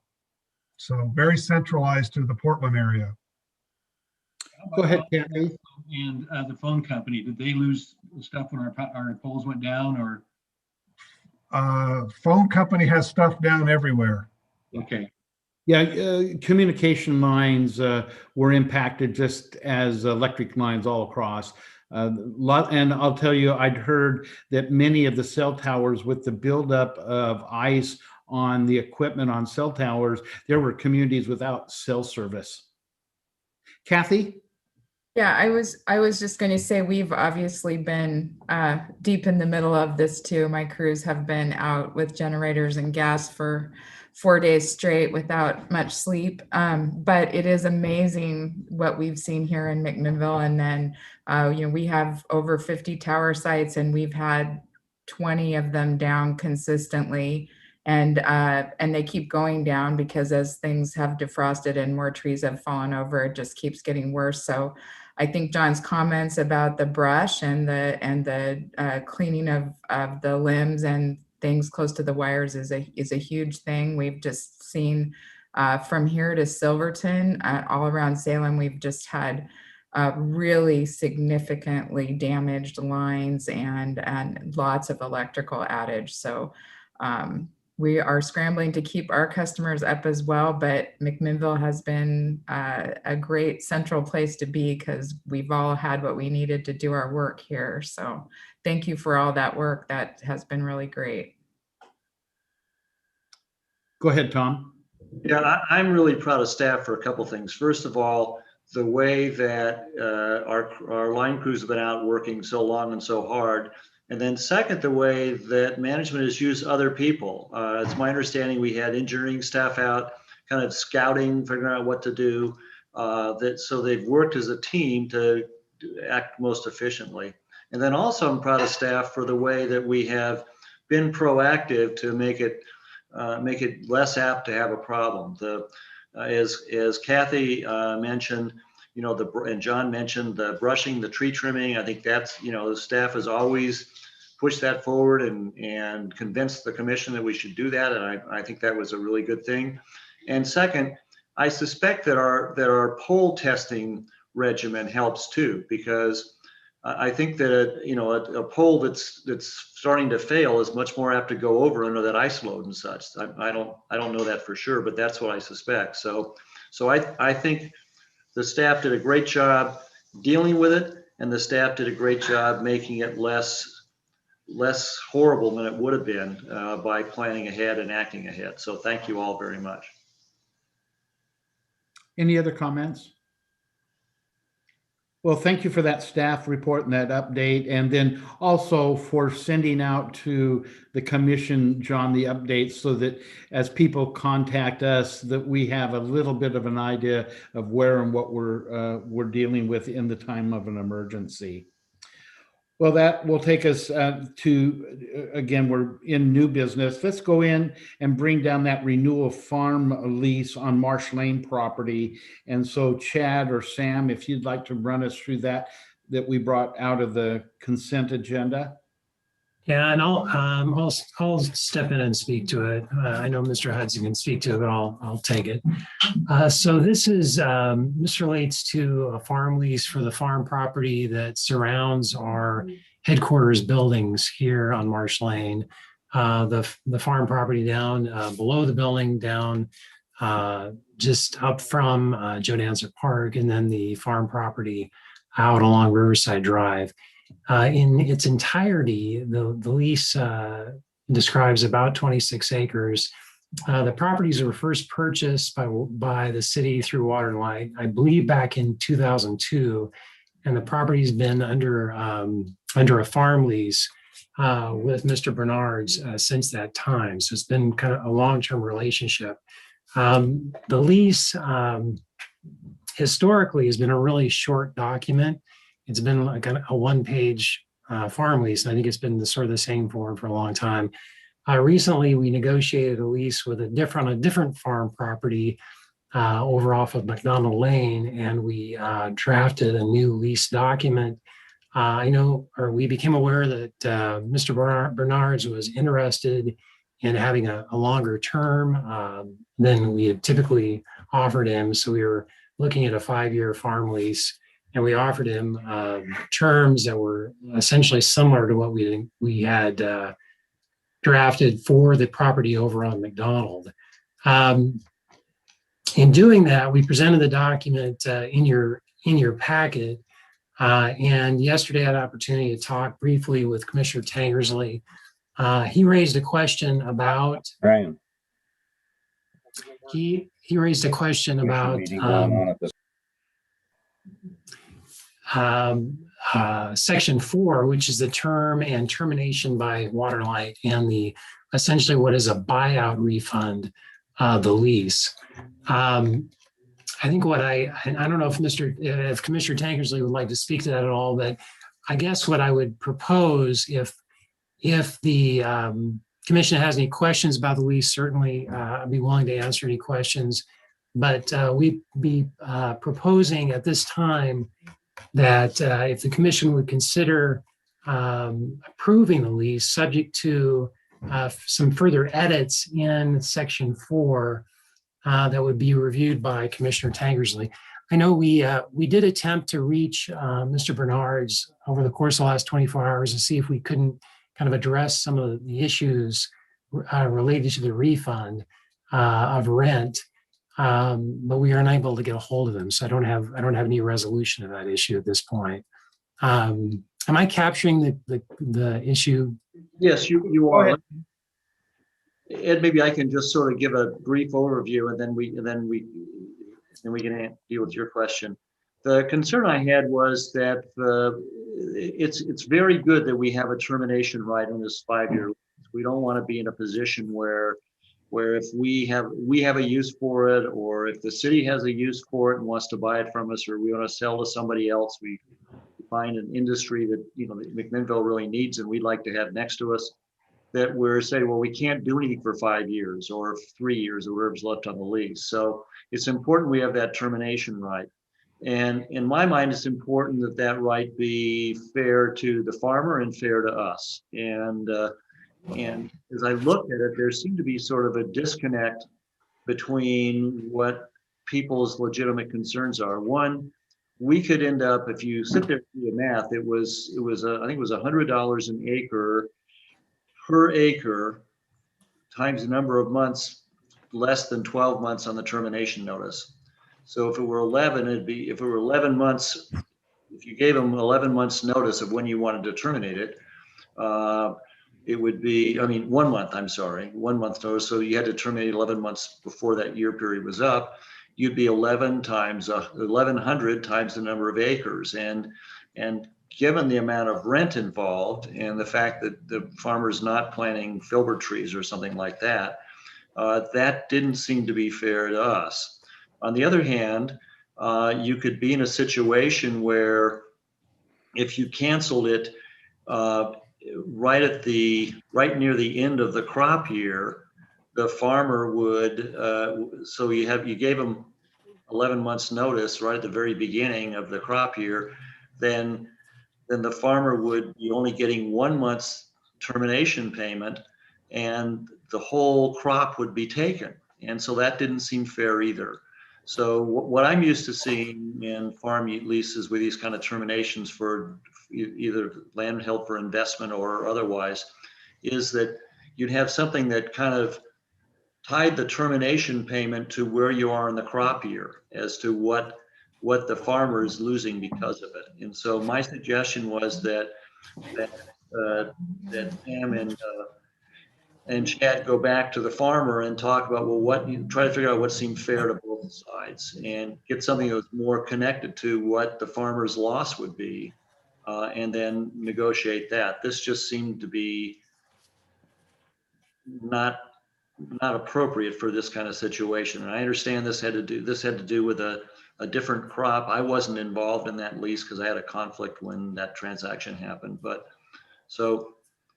So very centralized to the Portland area. Go ahead, Kathy. And the phone company, did they lose stuff when our poles went down, or? Phone company has stuff down everywhere. Okay. Yeah, communication lines were impacted just as electric lines all across. And I'll tell you, I'd heard that many of the cell towers, with the buildup of ice on the equipment on cell towers, there were communities without cell service. Kathy? Yeah, I was just going to say, we've obviously been deep in the middle of this too. My crews have been out with generators and gas for 4 days straight without much sleep. But it is amazing what we've seen here in McMinnville. And then, we have over 50 tower sites, and we've had 20 of them down consistently. And they keep going down because as things have defrosted and more trees have fallen over, it just keeps getting worse. So I think John's comments about the brush and the cleaning of the limbs and things close to the wires is a huge thing. We've just seen from here to Silverton, all around Salem, we've just had really significantly damaged lines and lots of electrical outage. So we are scrambling to keep our customers up as well, but McMinnville has been a great central place to be because we've all had what we needed to do our work here. So thank you for all that work. That has been really great. Go ahead, Tom. Yeah, I'm really proud of staff for a couple things. First of all, the way that our line crews have been out working so long and so hard. And then second, the way that management has used other people. It's my understanding we had engineering staff out kind of scouting, figuring out what to do. So they've worked as a team to act most efficiently. And then also I'm proud of staff for the way that we have been proactive to make it less apt to have a problem. As Kathy mentioned, and John mentioned, the brushing, the tree trimming, I think that's, the staff has always pushed that forward and convinced the commission that we should do that. And I think that was a really good thing. And second, I suspect that our pole testing regimen helps too, because I think that a pole that's starting to fail is much more apt to go over under that ice load and such. I don't know that for sure, but that's what I suspect. So I think the staff did a great job dealing with it, and the staff did a great job making it less horrible than it would have been by planning ahead and acting ahead. So thank you all very much. Any other comments? Well, thank you for that staff report and that update, and then also for sending out to the commission, John, the updates so that as people contact us, that we have a little bit of an idea of where and what we're dealing with in the time of an emergency. Well, that will take us again, we're in new business. Let's go in and bring down that Renewal farm lease on Marsh Lane property. And so Chad or Sam, if you'd like to run us through that we brought out of the consent agenda. Yeah, and I'll step in and speak to it. I know Mr. Hudson can speak to it, but I'll take it. So this relates to a farm lease for the farm property that surrounds our headquarters buildings here on Marsh Lane. The farm property down below the building, down just up from Joe Dancer Park, and then the farm property out along Riverside Drive. In its entirety, the lease describes about 26 acres. The properties were first purchased by the city through Water and Light, I believe back in 2002, and the property's been under a farm lease with Mr. Bernard's since that time. So it's been kind of a long-term relationship. The lease historically has been a really short document. It's been like a one-page farm lease, and I think it's been sort of the same form for a long time. Recently, we negotiated a lease with a different farm property over off of McDonald Lane, and we drafted a new lease document. We became aware that Mr. Bernard's was interested in having a longer term than we had typically offered him. So we were looking at a 5-year farm lease. And we offered him terms that were essentially similar to what we had drafted for the property over on McDonald. In doing that, we presented the document in your packet. And yesterday I had an opportunity to talk briefly with Commissioner Tangersley. He raised a question about. Ryan. He raised a question about. Section 4, which is the term and termination by Water and Light, and essentially what is a buyout refund, the lease. I think I don't know if Commissioner Tankersley would like to speak to that at all, but I guess what I would propose, if the commission has any questions about the lease, certainly I'd be willing to answer any questions. But we'd be proposing at this time that if the commission would consider approving the lease subject to some further edits in section 4 that would be reviewed by Commissioner Tangersley. I know we did attempt to reach Mr. Bernard's over the course of the last 24 hours to see if we couldn't kind of address some of the issues related to the refund of rent. But we are unable to get a hold of them, so I don't have any resolution of that issue at this point. Am I capturing the issue? Yes, you are. Ed, maybe I can just sort of give a brief overview, and then we can deal with your question. The concern I had was that it's very good that we have a termination right on this 5-year. We don't want to be in a position where if we have a use for it, or if the city has a use for it and wants to buy it from us, or we want to sell to somebody else, we find an industry that that McMinnville really needs and we'd like to have next to us, that we're saying, well, we can't do anything for 5 years or 3 years or whatever's left on the lease. So it's important we have that termination right. And in my mind, it's important that that right be fair to the farmer and fair to us. And as I looked at it, there seemed to be sort of a disconnect between what people's legitimate concerns are. One, we could end up, if you sit there and do the math, I think it was $100 an acre per acre times the number of months less than 12 months on the termination notice. So if it were 11, if it were 11 months, if you gave them 11 months notice of when you wanted to terminate it, it would be, 1 month, 1 month notice. So you had to terminate 11 months before that year period was up. you'd be 1,100 times the number of acres. And given the amount of rent involved and the fact that the farmer's not planting filbert trees or something like that, that didn't seem to be fair to us. On the other hand, you could be in a situation where if you canceled it right near the end of the crop year, the farmer would, so you gave them 11 months notice right at the very beginning of the crop year, then the farmer would be only getting 1 month's termination payment and the whole crop would be taken. And so that didn't seem fair either. So what I'm used to seeing in farm leases with these kind of terminations for either land held for investment or otherwise is that you'd have something that kind of tied the termination payment to where you are in the crop year as to what the farmer is losing because of it. And so my suggestion was that Sam and Chad go back to the farmer and talk about, well, try to figure out what seemed fair to both sides and get something that was more connected to what the farmer's loss would be, and then negotiate that. This just seemed to be not appropriate for this kind of situation. And I understand this had to do with a different crop. I wasn't involved in that lease because I had a conflict when that transaction happened. But so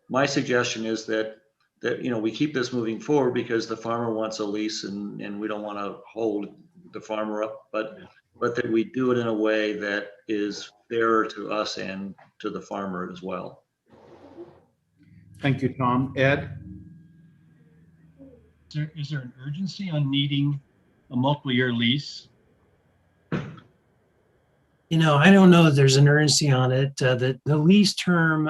my suggestion is that we keep this moving forward because the farmer wants a lease and we don't want to hold the farmer up, but that we do it in a way that is fairer to us and to the farmer as well. Thank you, Tom. Ed? Is there an urgency on needing a multiple year lease? I don't know that there's an urgency on it. The lease term,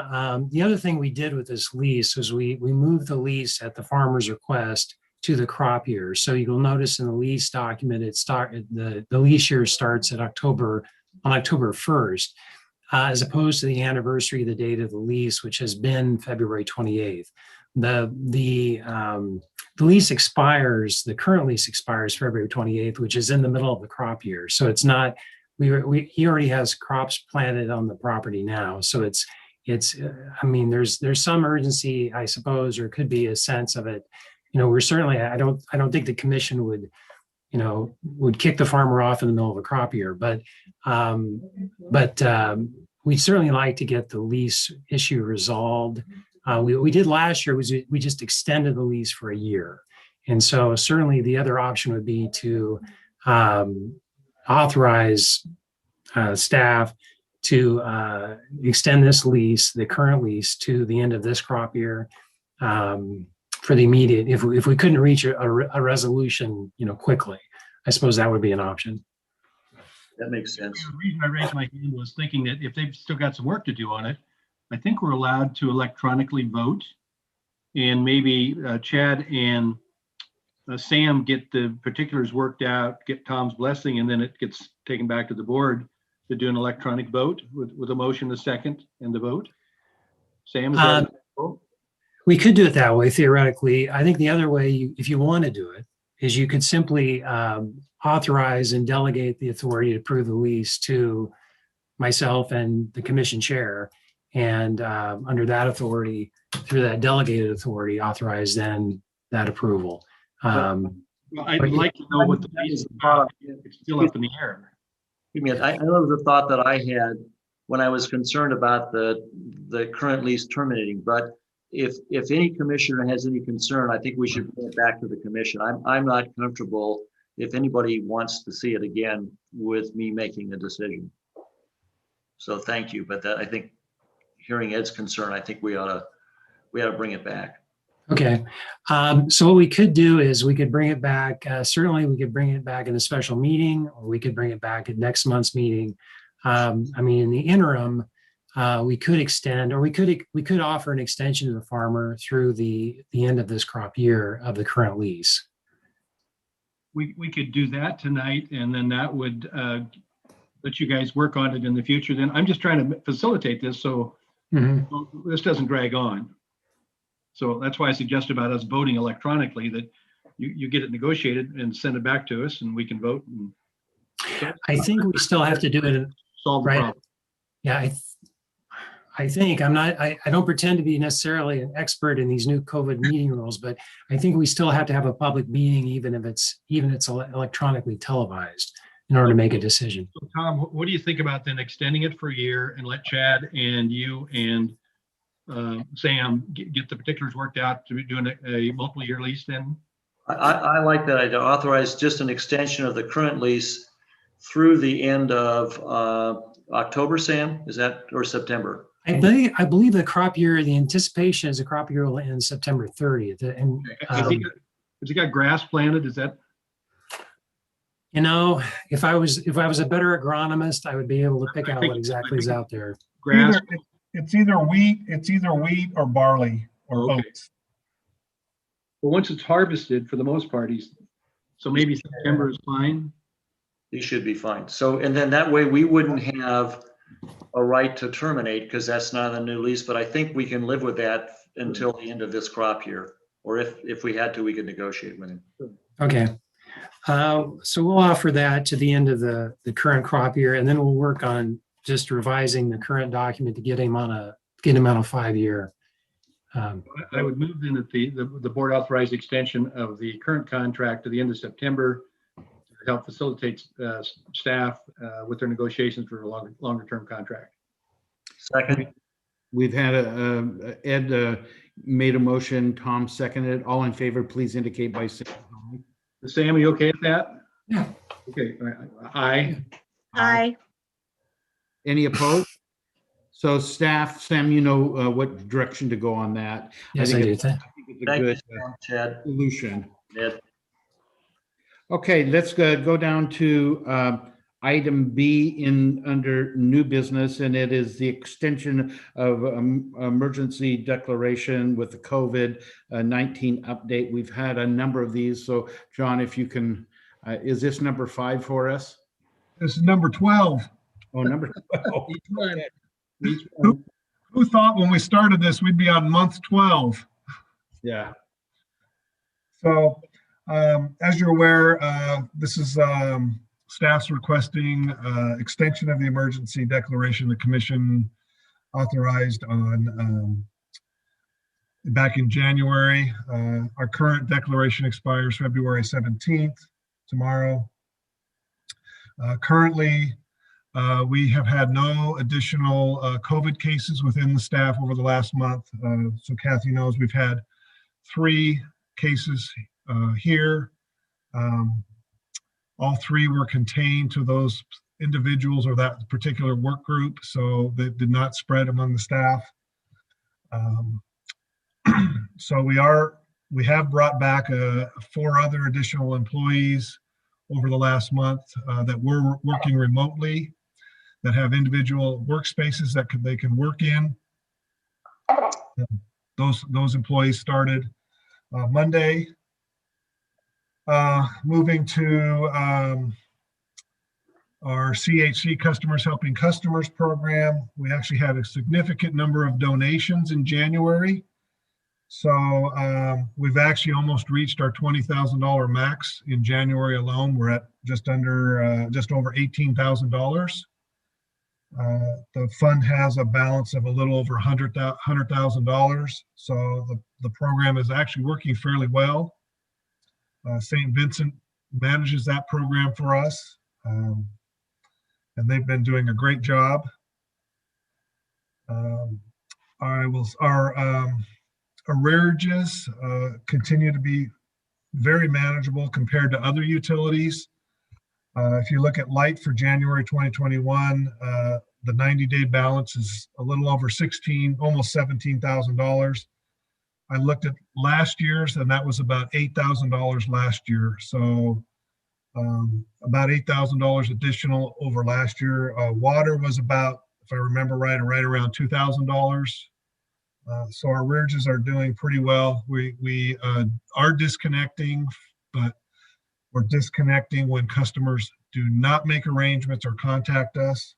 the other thing we did with this lease was we moved the lease at the farmer's request to the crop year. So you'll notice in the lease document, the lease year starts on October 1st, as opposed to the anniversary of the date of the lease, which has been February 28th. The lease expires, the current lease expires February 28th, which is in the middle of the crop year. So it's not, he already has crops planted on the property now. So there's some urgency, I suppose, or could be a sense of it. We're certainly, I don't think the commission would kick the farmer off in the middle of a crop year, but we'd certainly like to get the lease issue resolved. We did last year was we just extended the lease for a year. And so certainly the other option would be to authorize staff to extend this lease, the current lease, to the end of this crop year for the immediate, if we couldn't reach a resolution, quickly. I suppose that would be an option. That makes sense. The reason I raised my hand was thinking that if they've still got some work to do on it, I think we're allowed to electronically vote, and maybe Chad and Sam get the particulars worked out, get Tom's blessing, and then it gets taken back to the board to do an electronic vote with a motion, a second, and the vote. Sam, is that we could do it that way, theoretically. I think the other way, if you want to do it, is you could simply authorize and delegate the authority to approve the lease to myself and the commission chair. And under that authority, through that delegated authority, authorize then that approval. Well, I'd like to know what the lease is about. It's still up in the air. I know the thought that I had when I was concerned about the current lease terminating, but if any commissioner has any concern, I think we should bring it back to the commission. I'm not comfortable if anybody wants to see it again with me making a decision. So thank you, but I think hearing Ed's concern, I think we ought to bring it back. Okay. So what we could do is we could bring it back. Certainly we could bring it back in a special meeting, or we could bring it back at next month's meeting. In the interim, we could extend, or we could offer an extension to the farmer through the end of this crop year of the current lease. We could do that tonight, and then that would let you guys work on it in the future. Then I'm just trying to facilitate this so this doesn't drag on. So that's why I suggested about us voting electronically, that you get it negotiated and send it back to us and we can vote and I think we still have to do it, solve the right? problem. Yeah, I think I don't pretend to be necessarily an expert in these new COVID meeting rules, but I think we still have to have a public meeting, even if it's electronically televised, in order to make a decision. So Tom, what do you think about then extending it for a year and let Chad and you and Sam get the particulars worked out to be doing a multiple year lease then? I like that idea. Authorize just an extension of the current lease through the end of October, Sam, is that, or September? I believe the crop year, the anticipation is the crop year will end September 30th. And Has he got grass planted? Is that? You know, if I was a better agronomist, I would be able to pick out what exactly is out there. Grass. It's either wheat or barley or oats. But once it's harvested, for the most part, so maybe September is fine. He should be fine. So, and then that way we wouldn't have a right to terminate because that's not a new lease, but I think we can live with that until the end of this crop year. Or if we had to, we could negotiate with him. Okay. So we'll offer that to the end of the current crop year, and then we'll work on just revising the current document to get him on a 5-year. I would move then that the board authorized extension of the current contract to the end of September to help facilitate staff with their negotiations for a longer term contract. Second. We've had Ed made a motion, Tom seconded. All in favor, please indicate by saying aye. Sam, are you okay with that? Yeah. Okay. Aye. Aye. Any opposed? So staff, Sam, you know what direction to go on that. Yes, I do. It's a good Chad. solution. Ed. Okay, let's go down to item B under new business, and it is the extension of emergency declaration with the COVID-19 update. We've had a number of these. So John, if you can, is this number 5 for us? This is number 12. Oh, number 12. Who thought when we started this, we'd be on month 12? Yeah. So as you're aware, this is staff's requesting extension of the emergency declaration the commission authorized on back in January. Our current declaration expires February 17th, tomorrow. Currently, we have had no additional COVID cases within the staff over the last month. So Kathy knows we've had 3 cases here. All 3 were contained to those individuals or that particular work group, so that did not spread among the staff. So we have brought back 4 other additional employees over the last month that were working remotely, that have individual workspaces that they can work in. Those employees started Monday. Moving to our CHC Customers Helping Customers program, we actually had a significant number of donations in January. So we've actually almost reached our $20,000 max in January alone. We're at just over $18,000. The fund has a balance of a little over $100,000. So the program is actually working fairly well. St. Vincent manages that program for us, and they've been doing a great job. Our arrearages continue to be very manageable compared to other utilities. If you look at light for January 2021, the 90-day balance is a little over almost $17,000. I looked at last year's, and that was about $8,000 last year. So about $8,000 additional over last year. Water was about, if I remember right around $2,000. So our arrearages are doing pretty well. We are disconnecting, but we're disconnecting when customers do not make arrangements or contact us.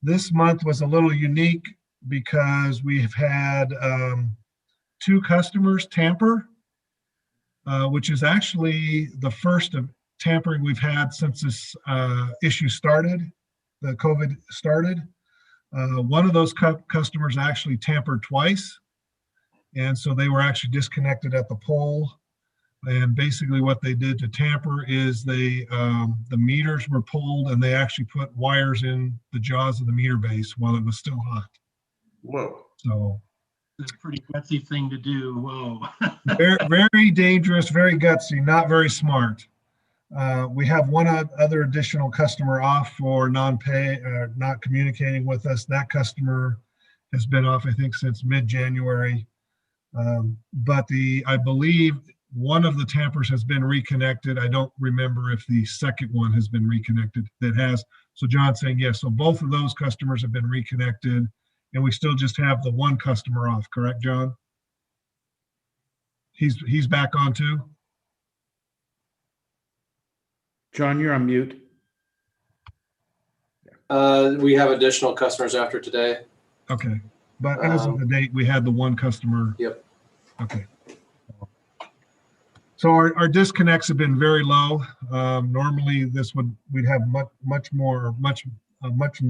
This month was a little unique because we've had 2 customers tamper. which is actually the first of tampering we've had since this issue started, the COVID started. One of those customers actually tampered twice. And so they were actually disconnected at the pole. And basically what they did to tamper is the meters were pulled and they actually put wires in the jaws of the meter base while it was still hot. Whoa. So It's a pretty gutsy thing to do. Whoa. very, very dangerous, very gutsy, not very smart. We have one other additional customer off for non-pay, not communicating with us. That customer has been off, I think, since mid-January. But I believe one of the tampers has been reconnected. I don't remember if the second one has been reconnected. That has. So John's saying yes. So both of those customers have been reconnected, and we still just have the one customer off. Correct, John? He's back on too. John, you're on mute. We have additional customers after today. Okay, but as of the date, we had the one customer. Yep. Okay. So our disconnects have been very low. Normally, we'd have much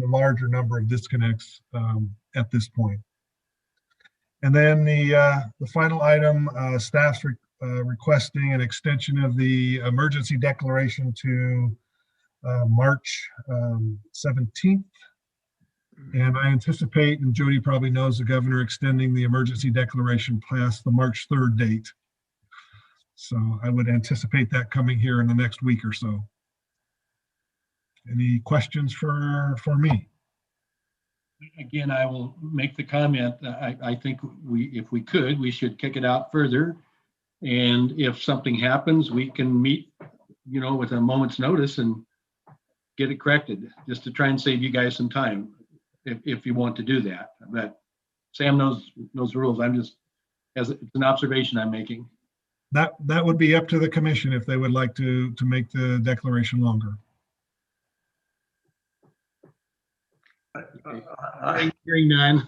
larger number of disconnects at this point. And then the final item, staff's requesting an extension of the emergency declaration to March 17th. And I anticipate, and Jody probably knows, the governor extending the emergency declaration past the March 3rd date. So I would anticipate that coming here in the next week or so. Any questions for me? Again, I will make the comment. I think if we could, we should kick it out further. And if something happens, we can meet, with a moment's notice and get it corrected, just to try and save you guys some time, if you want to do that. But Sam knows the rules. I'm just, it's an observation I'm making. That would be up to the commission if they would like to make the declaration longer. Hearing none.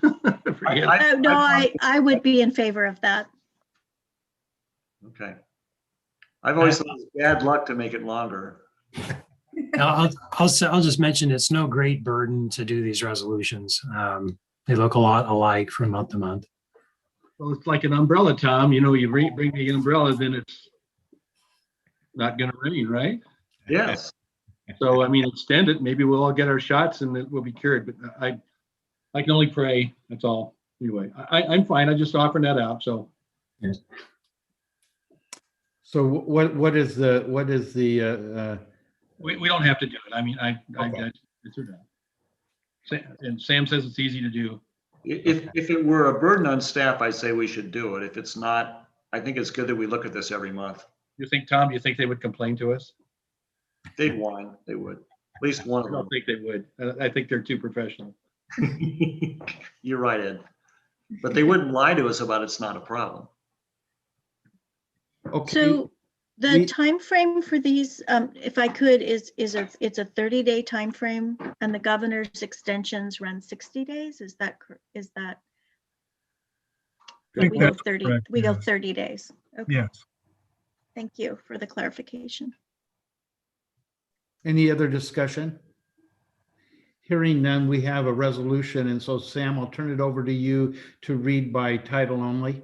I would be in favor of that. Okay. I've always thought it's bad luck to make it longer. I'll just mention it's no great burden to do these resolutions. They look a lot alike from month to month. Well, it's like an umbrella, Tom. You bring the umbrella, then it's not going to rain, right? Yes. So, extend it. Maybe we'll all get our shots and it will be cured. But I can only pray. That's all. Anyway, I'm fine. I just offering that out. So. Yes. So what is the? We don't have to do it. Okay. It's done. And Sam says it's easy to do. If it were a burden on staff, I'd say we should do it. If it's not, I think it's good that we look at this every month. Tom, you think they would complain to us? They'd whine. They would. At least one of them. I don't think they would. I think they're too professional. You're right, Ed. But they wouldn't lie to us about it's not a problem. Okay. So the time frame for these, if I could, it's a 30-day time frame, and the governor's extensions run 60 days. Is that we go 30? Correct, we go 30 days. Okay. Yes. Thank you for the clarification. Any other discussion? Hearing none, we have a resolution, and so Sam, I'll turn it over to you to read by title only.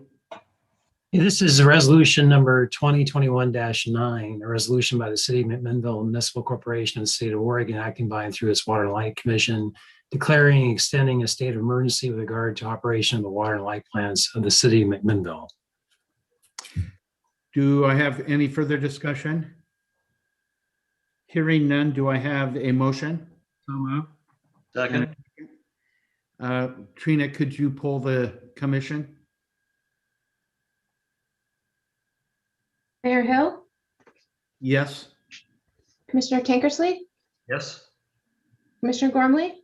This is resolution number 2021-9, a resolution by the City of McMinnville Municipal Corporation of the State of Oregon, acting by and through its Water and Light Commission, declaring and extending a state of emergency with regard to operation of the water and light plants of the City of McMinnville. Do I have any further discussion? Hearing none, do I have a motion? So moved. Second. Trina, could you poll the commission? Mayor Hill, Yes. Commissioner Tankersley, Yes. Commissioner Gormley,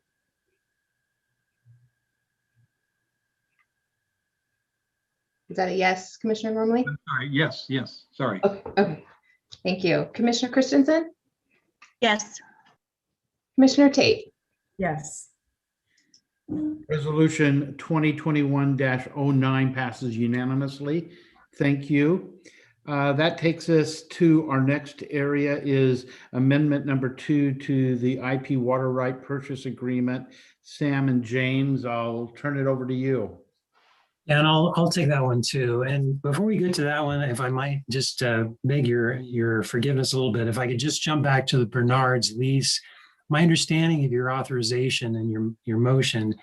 is that a yes, Commissioner Gormley? Sorry. Yes. Sorry. Okay. Thank you. Commissioner Christensen, Yes. Commissioner Tate. Yes. Resolution 2021-09 passes unanimously. Thank you. That takes us to our next area is amendment number 2 to the IP water right purchase agreement. Sam and James, I'll turn it over to you. Yeah, and I'll take that one too. And before we get to that one, if I might just beg your forgiveness a little bit, if I could just jump back to the Bernard's lease. My understanding of your authorization and your motion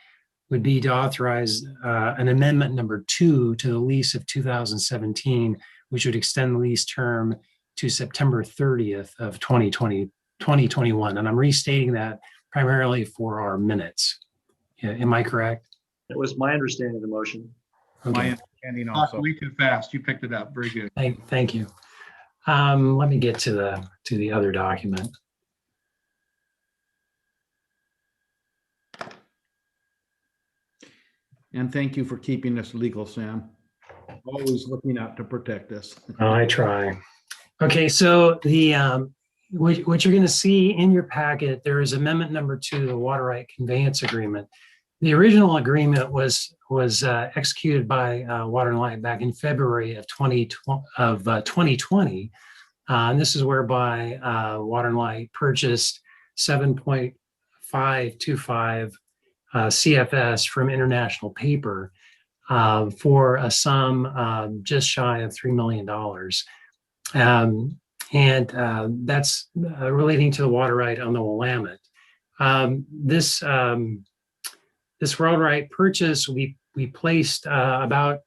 would be to authorize an amendment number 2 to the lease of 2017, which would extend the lease term to September 30th of 2021. And I'm restating that primarily for our minutes. Yeah, am I correct? That was my understanding of the motion. My Okay. understanding Not also. way too fast. You picked it up. Very good. Thank you. Let me get to the other document. And thank you for keeping us legal, Sam. Always looking out to protect us. Oh, I try. Okay, so the what you're going to see in your packet, there is amendment number 2, the water right conveyance agreement. The original agreement was executed by Water and Light back in February of 2020, and this is whereby Water and Light purchased 7.525 CFS from International Paper for a sum just shy of $3 million. And that's relating to the water right on the Willamette. This water right purchase, we placed about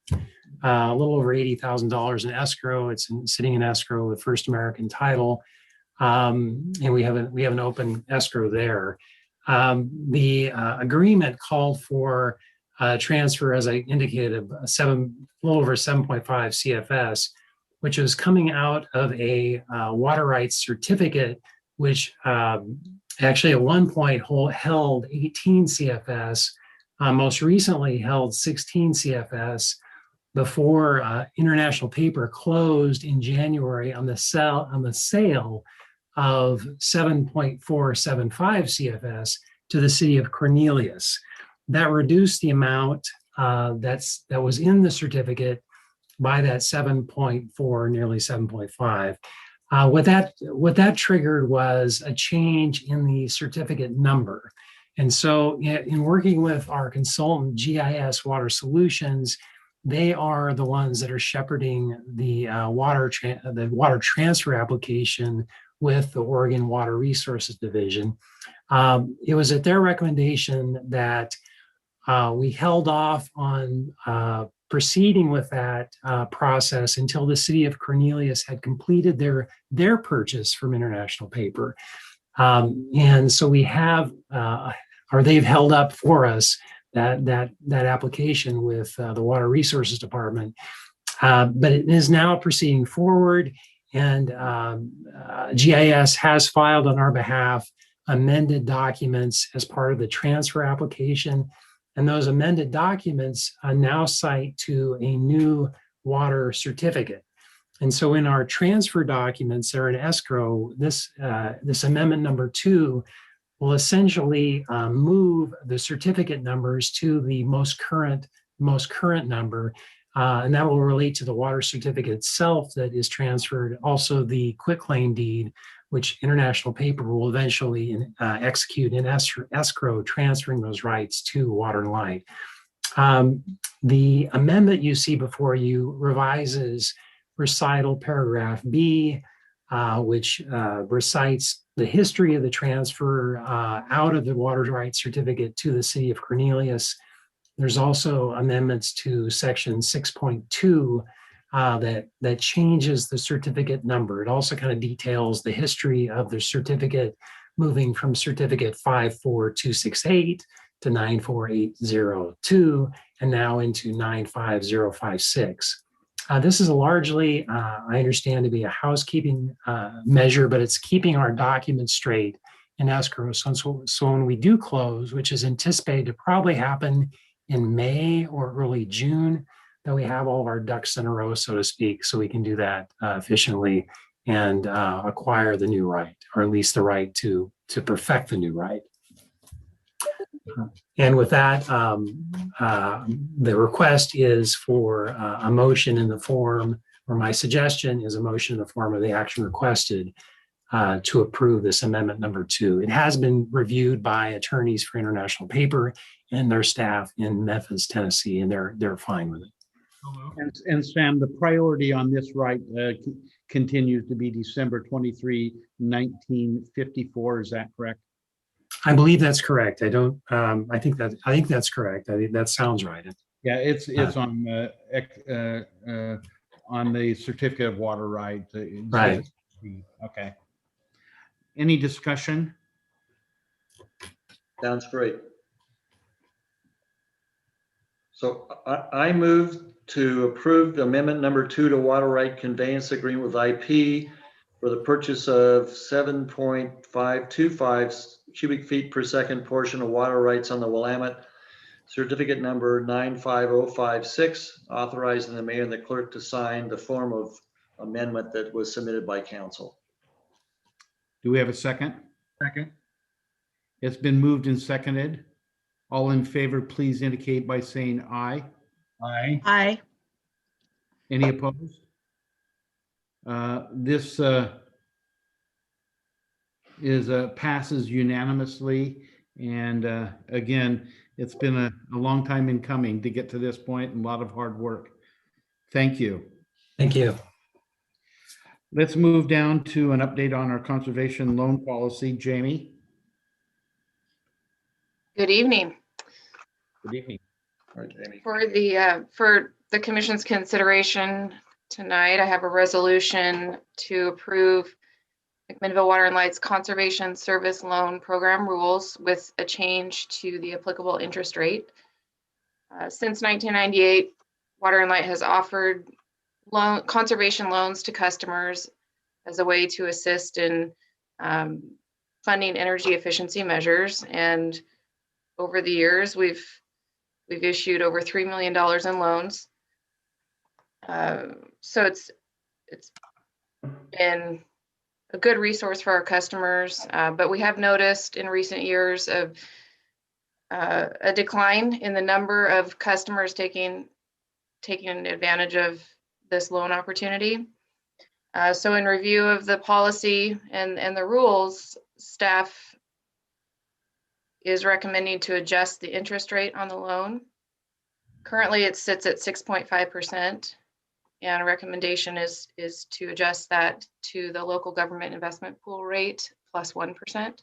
a little over $80,000 in escrow. It's sitting in escrow with First American Title, and we have an open escrow there. The agreement called for transfer, as I indicated, of a little over 7.5 CFS, which was coming out of a water rights certificate, which actually at one point held 18 CFS, most recently held 16 CFS before International Paper closed in January on the sale of 7.475 CFS to the city of Cornelius. That reduced the amount that was in the certificate by that 7.4, nearly 7.5. What that triggered was a change in the certificate number. And so in working with our consultant, GIS Water Solutions, they are the ones that are shepherding the water transfer application with the Oregon Water Resources Division. It was at their recommendation that we held off on proceeding with that process until the city of Cornelius had completed their purchase from International Paper. And so we have, or they've held up for us that application with the Water Resources Department. But it is now proceeding forward, and GIS has filed on our behalf amended documents as part of the transfer application. And those amended documents now cite to a new water certificate. And so in our transfer documents that are in escrow, this amendment number 2 will essentially move the certificate numbers to the most current number. And that will relate to the water certificate itself that is transferred, also the quitclaim deed, which International Paper will eventually execute in escrow, transferring those rights to Water and Light. The amendment you see before you revises recital paragraph B, which recites the history of the transfer out of the water rights certificate to the city of Cornelius. There's also amendments to section 6.2 that changes the certificate number. It also kind of details the history of the certificate, moving from certificate 54268 to 94802, and now into 95056. This is largely, I understand, to be a housekeeping measure, but it's keeping our documents straight in escrow. So when we do close, which is anticipated to probably happen in May or early June, that we have all of our ducks in a row, so to speak, so we can do that efficiently and acquire the new right, or at least the right to perfect the new right. And with that, the request is for a motion in the form or my suggestion is a motion in the form of the action requested to approve this amendment number 2. It has been reviewed by attorneys for International Paper and their staff in Memphis, Tennessee, and they're fine with it. And Sam, the priority on this continues to be December 23, 1954. Is that correct? I believe that's correct. I think that's correct. I think that sounds right. Yeah, it's on the certificate of water right. Right. Okay. Any discussion? Sounds great. So I move to approve the amendment number 2 to water right conveyance agreement with IP for the purchase of 7.525 cubic feet per second portion of water rights on the Willamette, certificate number 95056, authorizing the mayor and the clerk to sign the form of amendment that was submitted by council. Do we have a second? Second. It's been moved and seconded. All in favor, please indicate by saying aye. Aye. Aye. Any opposed? This passes unanimously. And again, it's been a long time in coming to get to this point and a lot of hard work. Thank you. Thank you. Let's move down to an update on our conservation loan policy. Jamie. Good evening. Good evening. All right, Jamie. For the commission's consideration tonight, I have a resolution to approve McMinnville Water and Light's Conservation Service Loan Program rules with a change to the applicable interest rate. Since 1998, Water and Light has offered conservation loans to customers as a way to assist in funding energy efficiency measures. And over the years, we've issued over $3 million in loans. So it's been a good resource for our customers, but we have noticed in recent years of a decline in the number of customers taking advantage of this loan opportunity. So in review of the policy and the rules, staff is recommending to adjust the interest rate on the loan. Currently, it sits at 6.5%, and a recommendation is to adjust that to the local government investment pool rate plus 1%.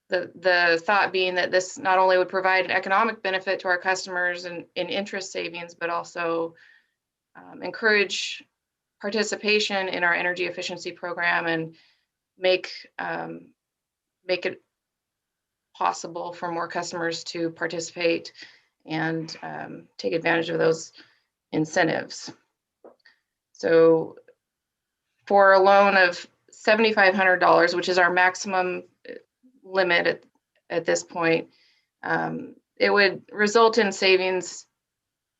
The thought being that this not only would provide an economic benefit to our customers in interest savings, but also encourage participation in our energy efficiency program and make it possible for more customers to participate and take advantage of those incentives. So for a loan of $7,500, which is our maximum limit at this point, it would result in savings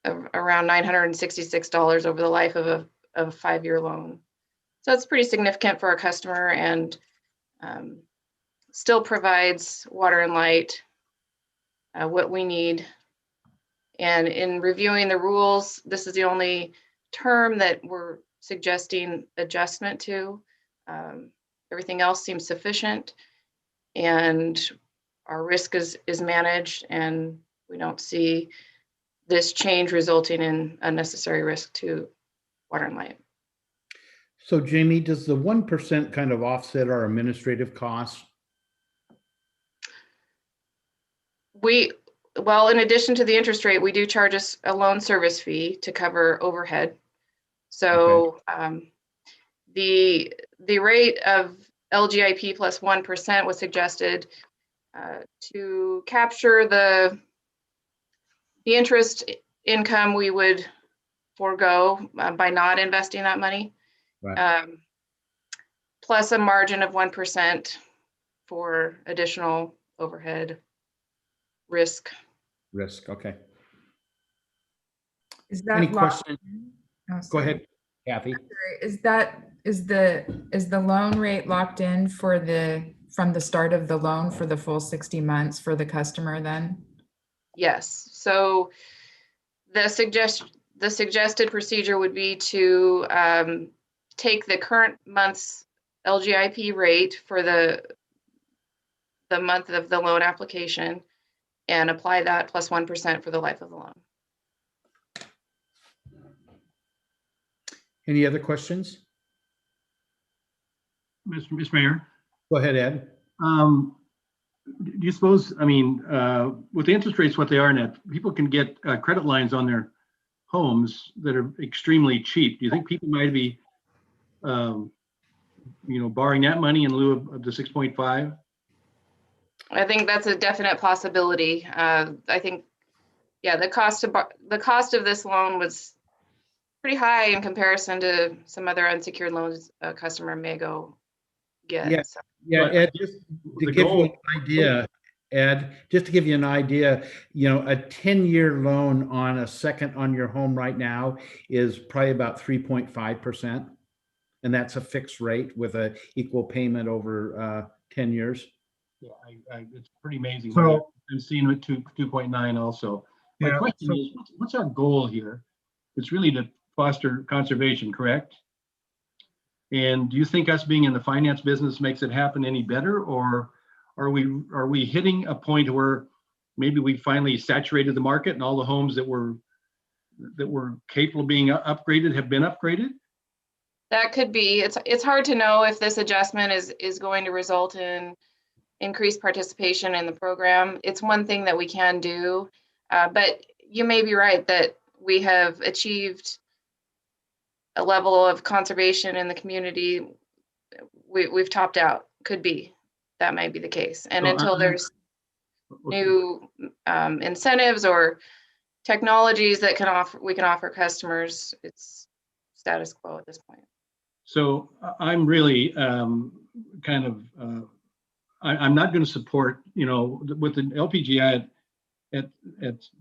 of around $966 over the life of a 5-year loan. So it's pretty significant for our customer and still provides Water and Light what we need. And in reviewing the rules, this is the only term that we're suggesting adjustment to. Everything else seems sufficient, and our risk is managed, and we don't see this change resulting in unnecessary risk to Water and Light. So Jamie, does the 1% kind of offset our administrative costs? Well, in addition to the interest rate, we do charge us a loan service fee to cover overhead. So the rate of LGIP plus 1% was suggested to capture the interest income we would forego by not investing that money, right. Plus a margin of 1% for additional overhead risk. Okay. Is that Any locked questions? in? Oh, Go sorry. ahead, Kathy. Is the loan rate locked in from the start of the loan for the full 60 months for the customer then? Yes. So the the suggested procedure would be to take the current month's LGIP rate for the month of the loan application and apply that plus 1% for the life of the loan. Any other questions? Mr. Mayor, Go ahead, Ed. do you suppose, I mean, with the interest rates what they are now, people can get credit lines on their homes that are extremely cheap. Do you think people might be, borrowing that money in lieu of the 6.5? I think that's a definite possibility. I think, yeah, the cost of this loan was pretty high in comparison to some other unsecured loans a customer may go get. Yeah, So. yeah, Ed, just to give you an idea, Ed, just to give you an idea, a 10-year loan on a second on your home right now is probably about 3.5%. And that's a fixed rate with a equal payment over 10 years. Yeah, it's pretty amazing. So I'm seeing it 2.9 also. My Yeah, question is, what's our goal here? It's really to foster conservation, correct? And do you think us being in the finance business makes it happen any better, or are we hitting a point where maybe we finally saturated the market and all the homes that were capable of being upgraded have been upgraded? That could be. It's hard to know if this adjustment is going to result in increased participation in the program. It's one thing that we can do, but you may be right that we have achieved a level of conservation in the community. We've topped out. Could be. That might be the case. And So until there's new incentives or technologies that we can offer customers, it's status quo at this point. So I'm really I'm not going to support, with the LPGI at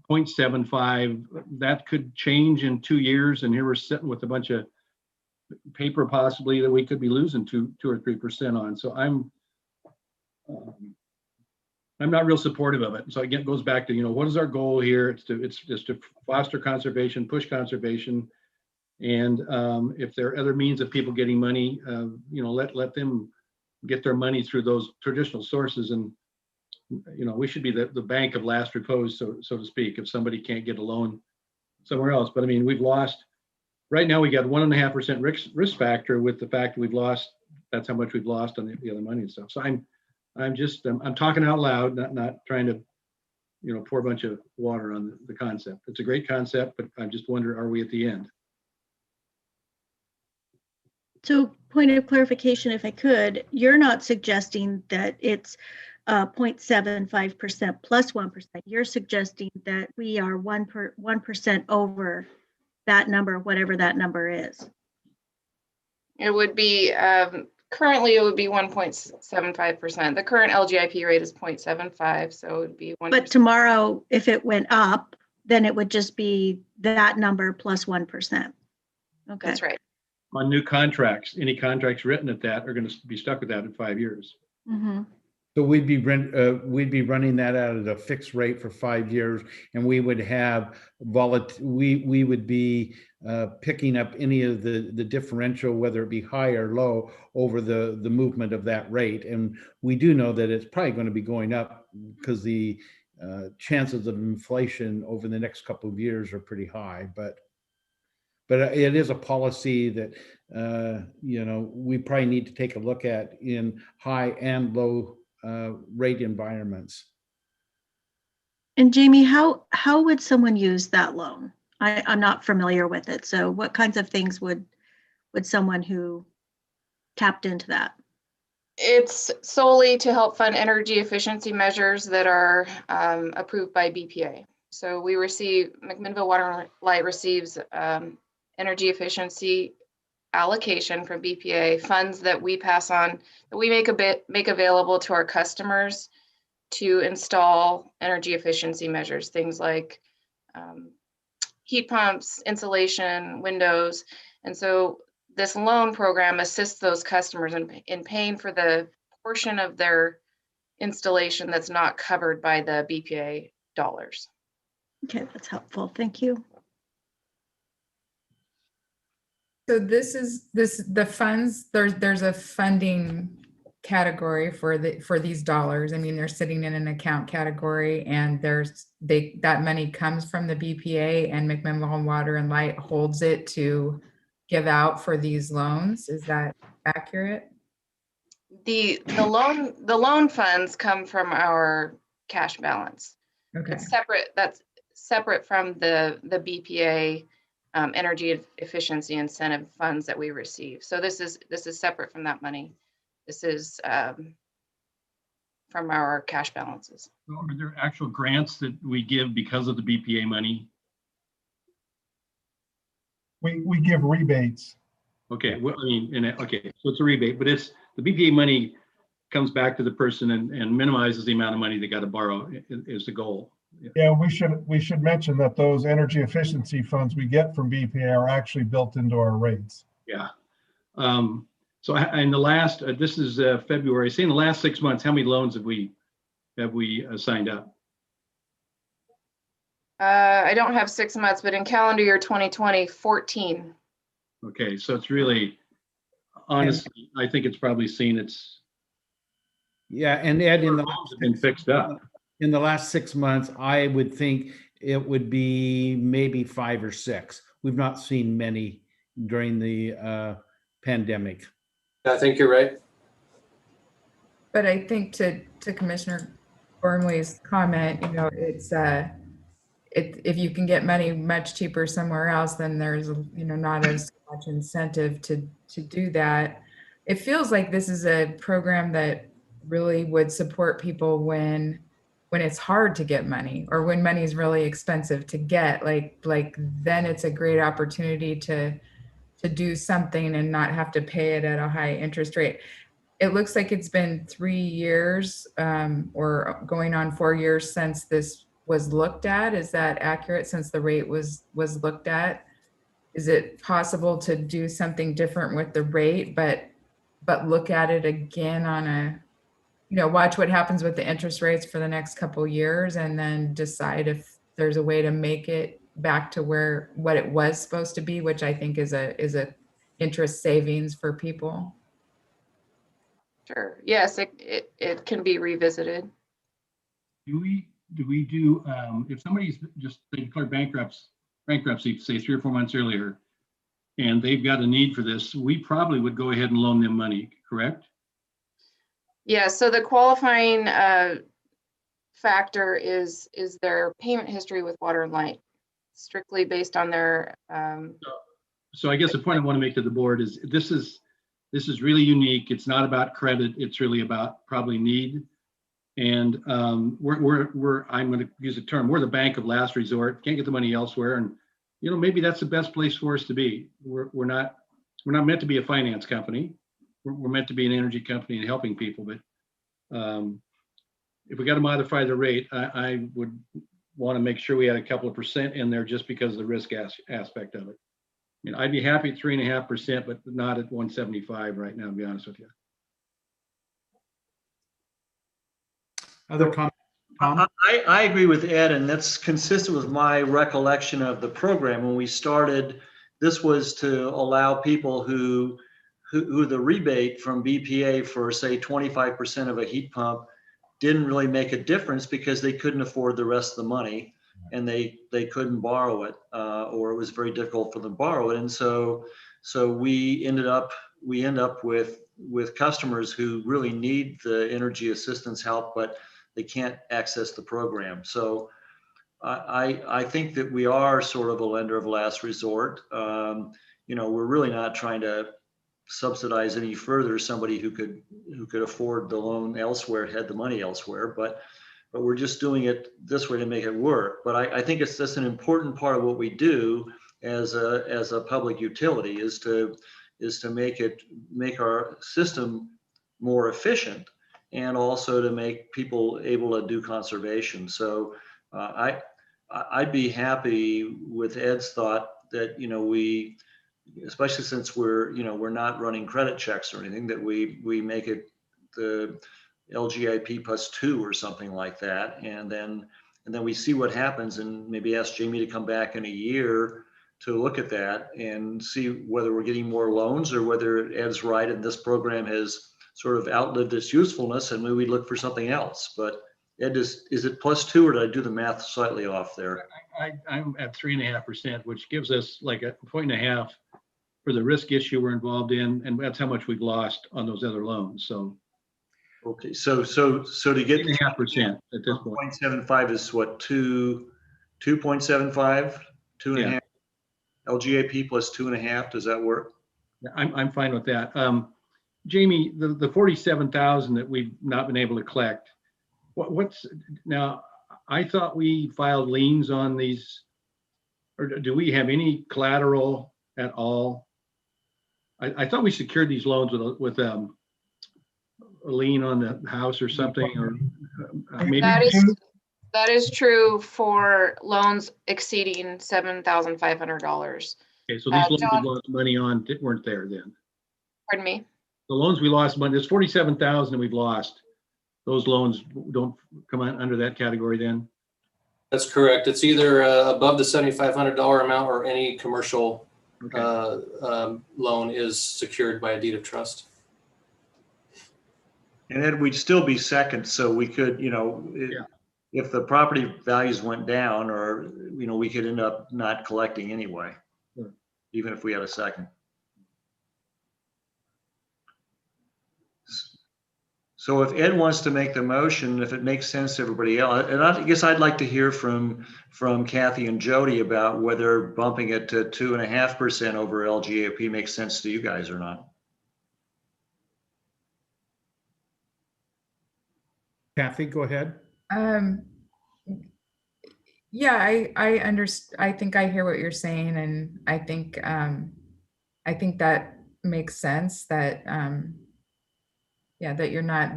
0.75, that could change in 2 years. And here we're sitting with a bunch of paper possibly that we could be losing 2 or 3% on. So I'm not real supportive of it. So again, it goes back to, what is our goal here? It's just to foster conservation, push conservation. And if there are other means of people getting money, let them get their money through those traditional sources. And, we should be the bank of last repose, so to speak, if somebody can't get a loan somewhere else. But I mean, right now we got 1.5% risk factor with the fact that that's how much we've lost on the other money and stuff. So I'm talking out loud, not trying to, pour a bunch of water on the concept. It's a great concept, but I just wonder, are we at the end? So point of clarification, if I could, you're not suggesting that it's 0.75% plus 1%. You're suggesting that we are 1% over that number, whatever that number is. It would be, currently it would be 1.75%. The current LGIP rate is 0.75, so it would be 1%. But tomorrow, if it went up, then it would just be that number plus 1%. Okay. That's right. On new contracts, any contracts written at that are going to be stuck with that in 5 years. Mm-hmm. So we'd be running that out at a fixed rate for 5 years, and we would have we would be picking up any of the differential, whether it be high or low, over the movement of that rate. And we do know that it's probably going to be going up because the chances of inflation over the next couple of years are pretty high. But it is a policy that we probably need to take a look at in high and low rate environments. And Jamie, how would someone use that loan? I'm not familiar with it. So what kinds of things would someone who tapped into that? It's solely to help fund energy efficiency measures that are approved by BPA. So McMinnville Water and Light receives energy efficiency allocation from BPA, funds that we pass on, that we make available to our customers to install energy efficiency measures, things like heat pumps, insulation, windows. And so this loan program assists those customers in paying for the portion of their installation that's not covered by the BPA dollars. Okay, that's helpful. Thank you. So the funds, there's a funding category for these dollars. I mean, they're sitting in an account category, and that money comes from the BPA, and McMinnville Water and Light holds it to give out for these loans. Is that accurate? The loan funds come from our cash balance. Okay. It's separate. That's separate from the BPA energy efficiency incentive funds that we receive. So this is separate from that money. This is from our cash balances. So are there actual grants that we give because of the BPA money? We give rebates. Okay, well, I mean, okay, so it's a rebate, but it's the BPA money comes back to the person and minimizes the amount of money they got to borrow is the goal. Yeah, we should mention that those energy efficiency funds we get from BPA are actually built into our rates. Yeah. So in the last, this is February, say in the last 6 months, how many loans have we signed up? I don't have 6 months, but in calendar year 2020, 14. Okay, so it's really, honestly, I think it's probably seen its. Yeah, and Ed, in the loans have been fixed up. In the last 6 months, I would think it would be maybe 5 or 6. We've not seen many during the pandemic. I think you're right. But I think to Commissioner Gormley's comment, it's if you can get money much cheaper somewhere else, then there's not as much incentive to do that. It feels like this is a program that really would support people when it's hard to get money, or when money is really expensive to get. Like then it's a great opportunity to do something and not have to pay it at a high interest rate. It looks like it's been 3 years or going on 4 years since this was looked at. Is that accurate? Since the rate was looked at, is it possible to do something different with the rate, but look at it again on a, watch what happens with the interest rates for the next couple of years, and then decide if there's a way to make it back to what it was supposed to be, which I think is a interest savings for people. Sure. Yes, it can be revisited. Do we do if somebody's just declared bankruptcy, say 3 or 4 months earlier, and they've got a need for this, we probably would go ahead and loan them money, correct? Yeah, so the qualifying factor is their payment history with Water and Light, strictly based on their. So I guess the point I want to make to the board is this is really unique. It's not about credit. It's really about probably need. And we're I'm going to use a term. We're the bank of last resort. Can't get the money elsewhere, and maybe that's the best place for us to be. We're not meant to be a finance company. We're meant to be an energy company and helping people. But if we got to modify the rate, I would want to make sure we had a couple of percent in there just because of the risk aspect of it. I mean, I'd be happy at 3.5%, but not at 175 right now, to be honest with you. Other comments? Tom? I agree with Ed, and that's consistent with my recollection of the program. When we started, this was to allow people who the rebate from BPA for, say, 25% of a heat pump didn't really make a difference because they couldn't afford the rest of the money, and they couldn't borrow it, or it was very difficult for them to borrow it. And so we end up with customers who really need the energy assistance help, but they can't access the program. So I think that we are sort of a lender of last resort. We're really not trying to subsidize any further somebody who could afford the loan elsewhere, had the money elsewhere, but we're just doing it this way to make it work. But I think it's just an important part of what we do as a public utility is to make our system more efficient, and also to make people able to do conservation. So I'd be happy with Ed's thought that we, especially since we're not running credit checks or anything, that we make it the LGIP +2 or something like that, and then we see what happens, and maybe ask Jamie to come back in a year look at that and see whether we're getting more loans or whether Ed's right and this program has sort of outlived its usefulness and maybe we look for something else. But Ed, is it +2 or did I do the math slightly off there? I'm at 3.5%, which gives us like a 1.5 for the risk issue we're involved in, and that's how much we've lost on those other loans. So okay, so to get 3.5% at this point. 0.75 is what, 2.75, 2.5 Yeah. LGAP plus 2.5. Does that work? Yeah, I'm fine with that. Jamie, the 47,000 that we've not been able to collect, what's now? I thought we filed liens on these, or do we have any collateral at all? I thought we secured these loans with a lien on the house or something, or maybe. That is true for loans exceeding $7,500. Okay, so these loans we lost money on weren't there then. Pardon me? The loans we lost money, there's 47,000 we've lost. Those loans don't come under that category then? That's correct. It's either above the $7,500 amount or any commercial loan is secured by a deed of trust. And then we'd still be second, so we could, if the property values went down, or we could end up not collecting anyway, even if we had a second. So if Ed wants to make the motion, if it makes sense to everybody else, and I guess I'd like to hear from Kathy and Jody about whether bumping it to 2.5% over LGAP makes sense to you guys or not. Kathy, go ahead. Yeah, I understand. I think I hear what you're saying, and I think that makes sense. That that you're not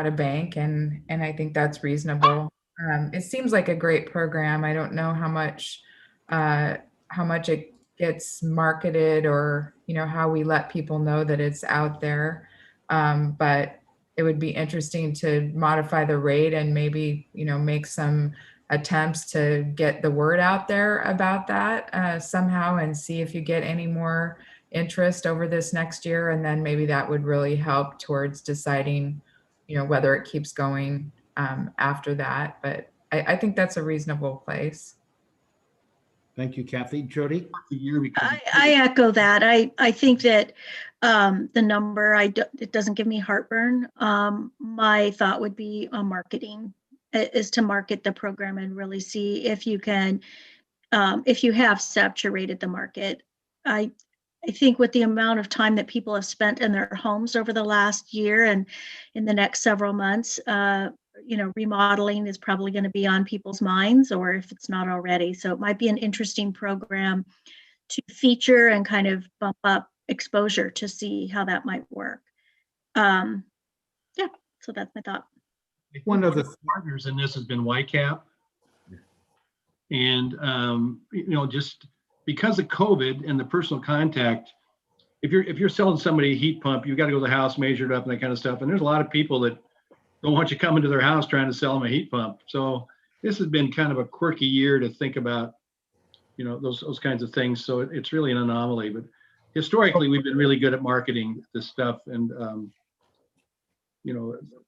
a bank, and I think that's reasonable. It seems like a great program. I don't know how much it gets marketed, or how we let people know that it's out there, but it would be interesting to modify the rate and maybe make some attempts to get the word out there about that somehow, and see if you get any more interest over this next year, and then maybe that would really help towards deciding whether it keeps going after that. But I think that's a reasonable place. Thank you, Kathy. Jody? I echo that. I think that the number, it doesn't give me heartburn. My thought would be on marketing, is to market the program and really see if you can, if you have saturated the market. I think with the amount of time that people have spent in their homes over the last year and in the next several months, remodeling is probably going to be on people's minds, or if it's not already. So it might be an interesting program to feature and kind of bump up exposure to see how that might work. So that's my thought. One of the partners in this has been YCAP. And, just because of COVID and the personal contact, if you're selling somebody a heat pump, you got to go to the house, measure it up and that kind of stuff. And there's a lot of people that don't want you coming to their house trying to sell them a heat pump. So this has been kind of a quirky year to think about, those kinds of things. So it's really an anomaly, but historically we've been really good at marketing this stuff, and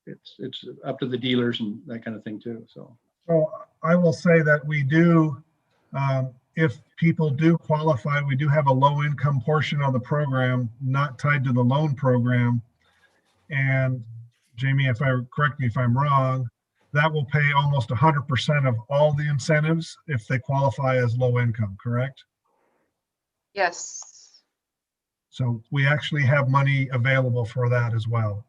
it's up to the dealers and that kind of thing too. So I will say that we do, if people do qualify, we do have a low income portion of the program not tied to the loan program. And Jamie, correct me if I'm wrong, that will pay almost 100% of all the incentives if they qualify as low income, correct? Yes. So we actually have money available for that as well.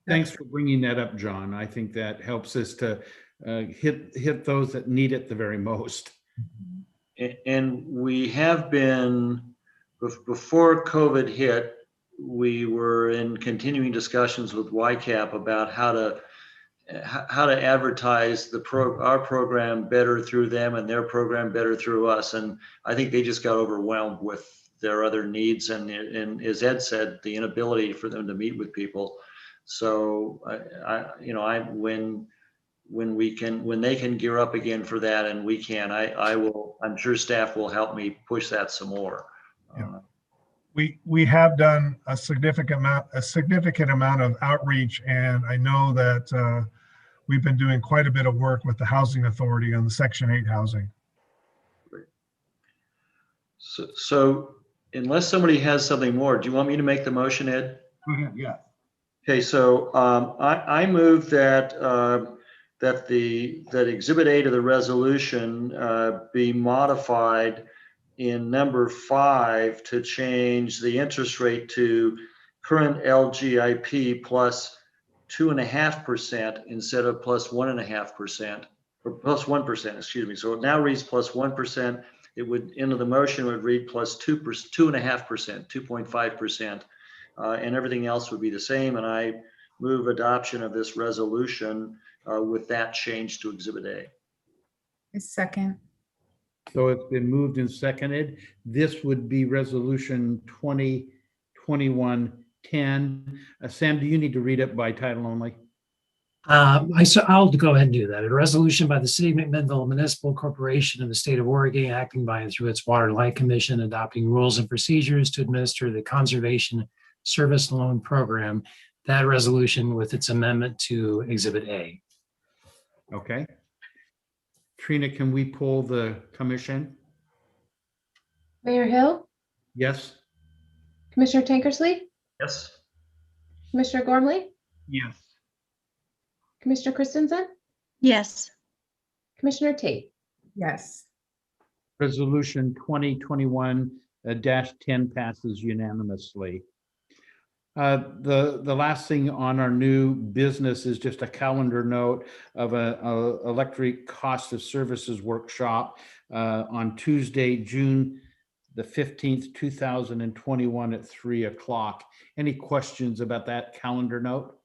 Thanks for bringing that up, John. I think that helps us to hit those that need it the very most. And we have been, before COVID hit, we were in continuing discussions with YCAP about how to advertise our program better through them and their program better through us. And I think they just got overwhelmed with their other needs and as Ed said, the inability for them to meet with people. So when when they can gear up again for that, and we can, I'm sure staff will help me push that some more. Yeah. We have done a significant amount of outreach, and I know that we've been doing quite a bit of work with the Housing Authority on the Section 8 housing. So unless somebody has something more, do you want me to make the motion, Ed? Go ahead, yeah. Okay, so I move that that Exhibit A to the resolution be modified in number 5 to change the interest rate to current LGIP plus 2.5% instead of plus 1.5%, or plus 1%, excuse me. So it now reads plus 1%. It would, into the motion would read plus 2.5%, 2.5%, and everything else would be the same. And I move adoption of this resolution with that change to Exhibit A. A second. So it's been moved and seconded. This would be resolution 2021-10. Sam, do you need to read it by title only? I'll go ahead and do that. A resolution by the City of McMinnville Municipal Corporation of the State of Oregon, acting by and through its Water and Light Commission, adopting rules and procedures to administer the Conservation Service Loan Program. That resolution with its amendment to Exhibit A. Okay. Trina, can we pull the commission? Mayor Hill, Yes. Commissioner Tankersley, Yes. Commissioner Gormley, Yes. Commissioner Christensen, Yes. Commissioner Tate. Yes. Resolution 2021-10 passes unanimously. The last thing on our new business is just a calendar note of a electric cost of services workshop on Tuesday, June the 15th, 2021 at 3 o'clock. Any questions about that calendar note?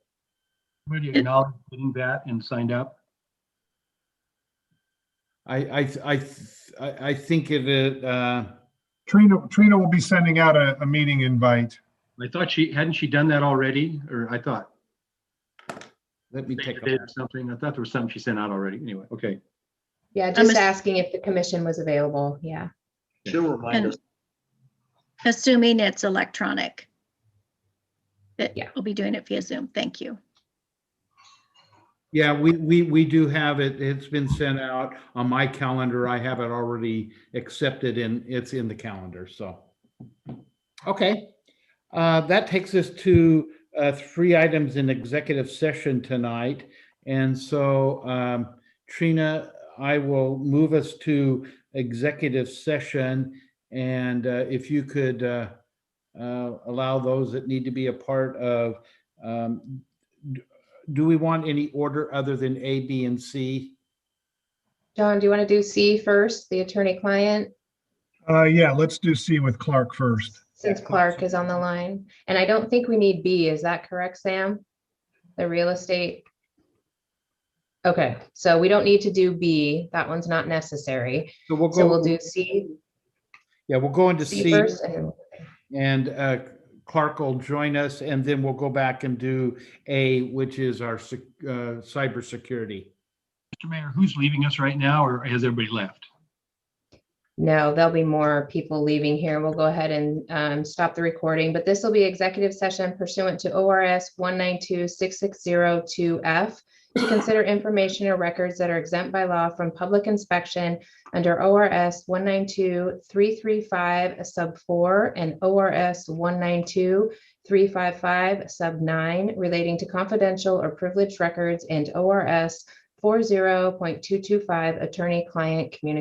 Somebody acknowledged getting that and signed up? I think it. Trina will be sending out a meeting invite. I thought hadn't she done that already? Or I thought. Let me take a something. I thought there was something she sent out already. Anyway, okay. Yeah, just asking if the commission was available. Yeah. She'll remind us. Assuming it's electronic. Yeah. We'll be doing it via Zoom. Thank you. Yeah, we do have it. It's been sent out on my calendar. I have it already accepted and it's in the calendar. So, okay. That takes us to 3 items in executive session tonight. And so, Trina, I will move us to executive session. And if you could allow those that need to be a part of, do we want any order other than A, B, and C? John, do you want to do C first, the attorney-client? Yeah, let's do C with Clark first. Since Clark is on the line. And I don't think we need B. Is that correct, Sam? The real estate? Okay, so we don't need to do B. That one's not necessary. So we'll do C. Yeah, we'll go into C first. and Clark will join us, and then we'll go back and do A, which is our cybersecurity. Mr. Mayor, who's leaving us right now, or has everybody left? No, there'll be more people leaving here. We'll go ahead and stop the recording, but this will be executive session pursuant to ORS 192-6602F to consider information or records that are exempt by law from public inspection under ORS 192-335 sub 4 and ORS 192-355 sub 9 relating to confidential or privileged records and ORS 40.225 attorney-client communication.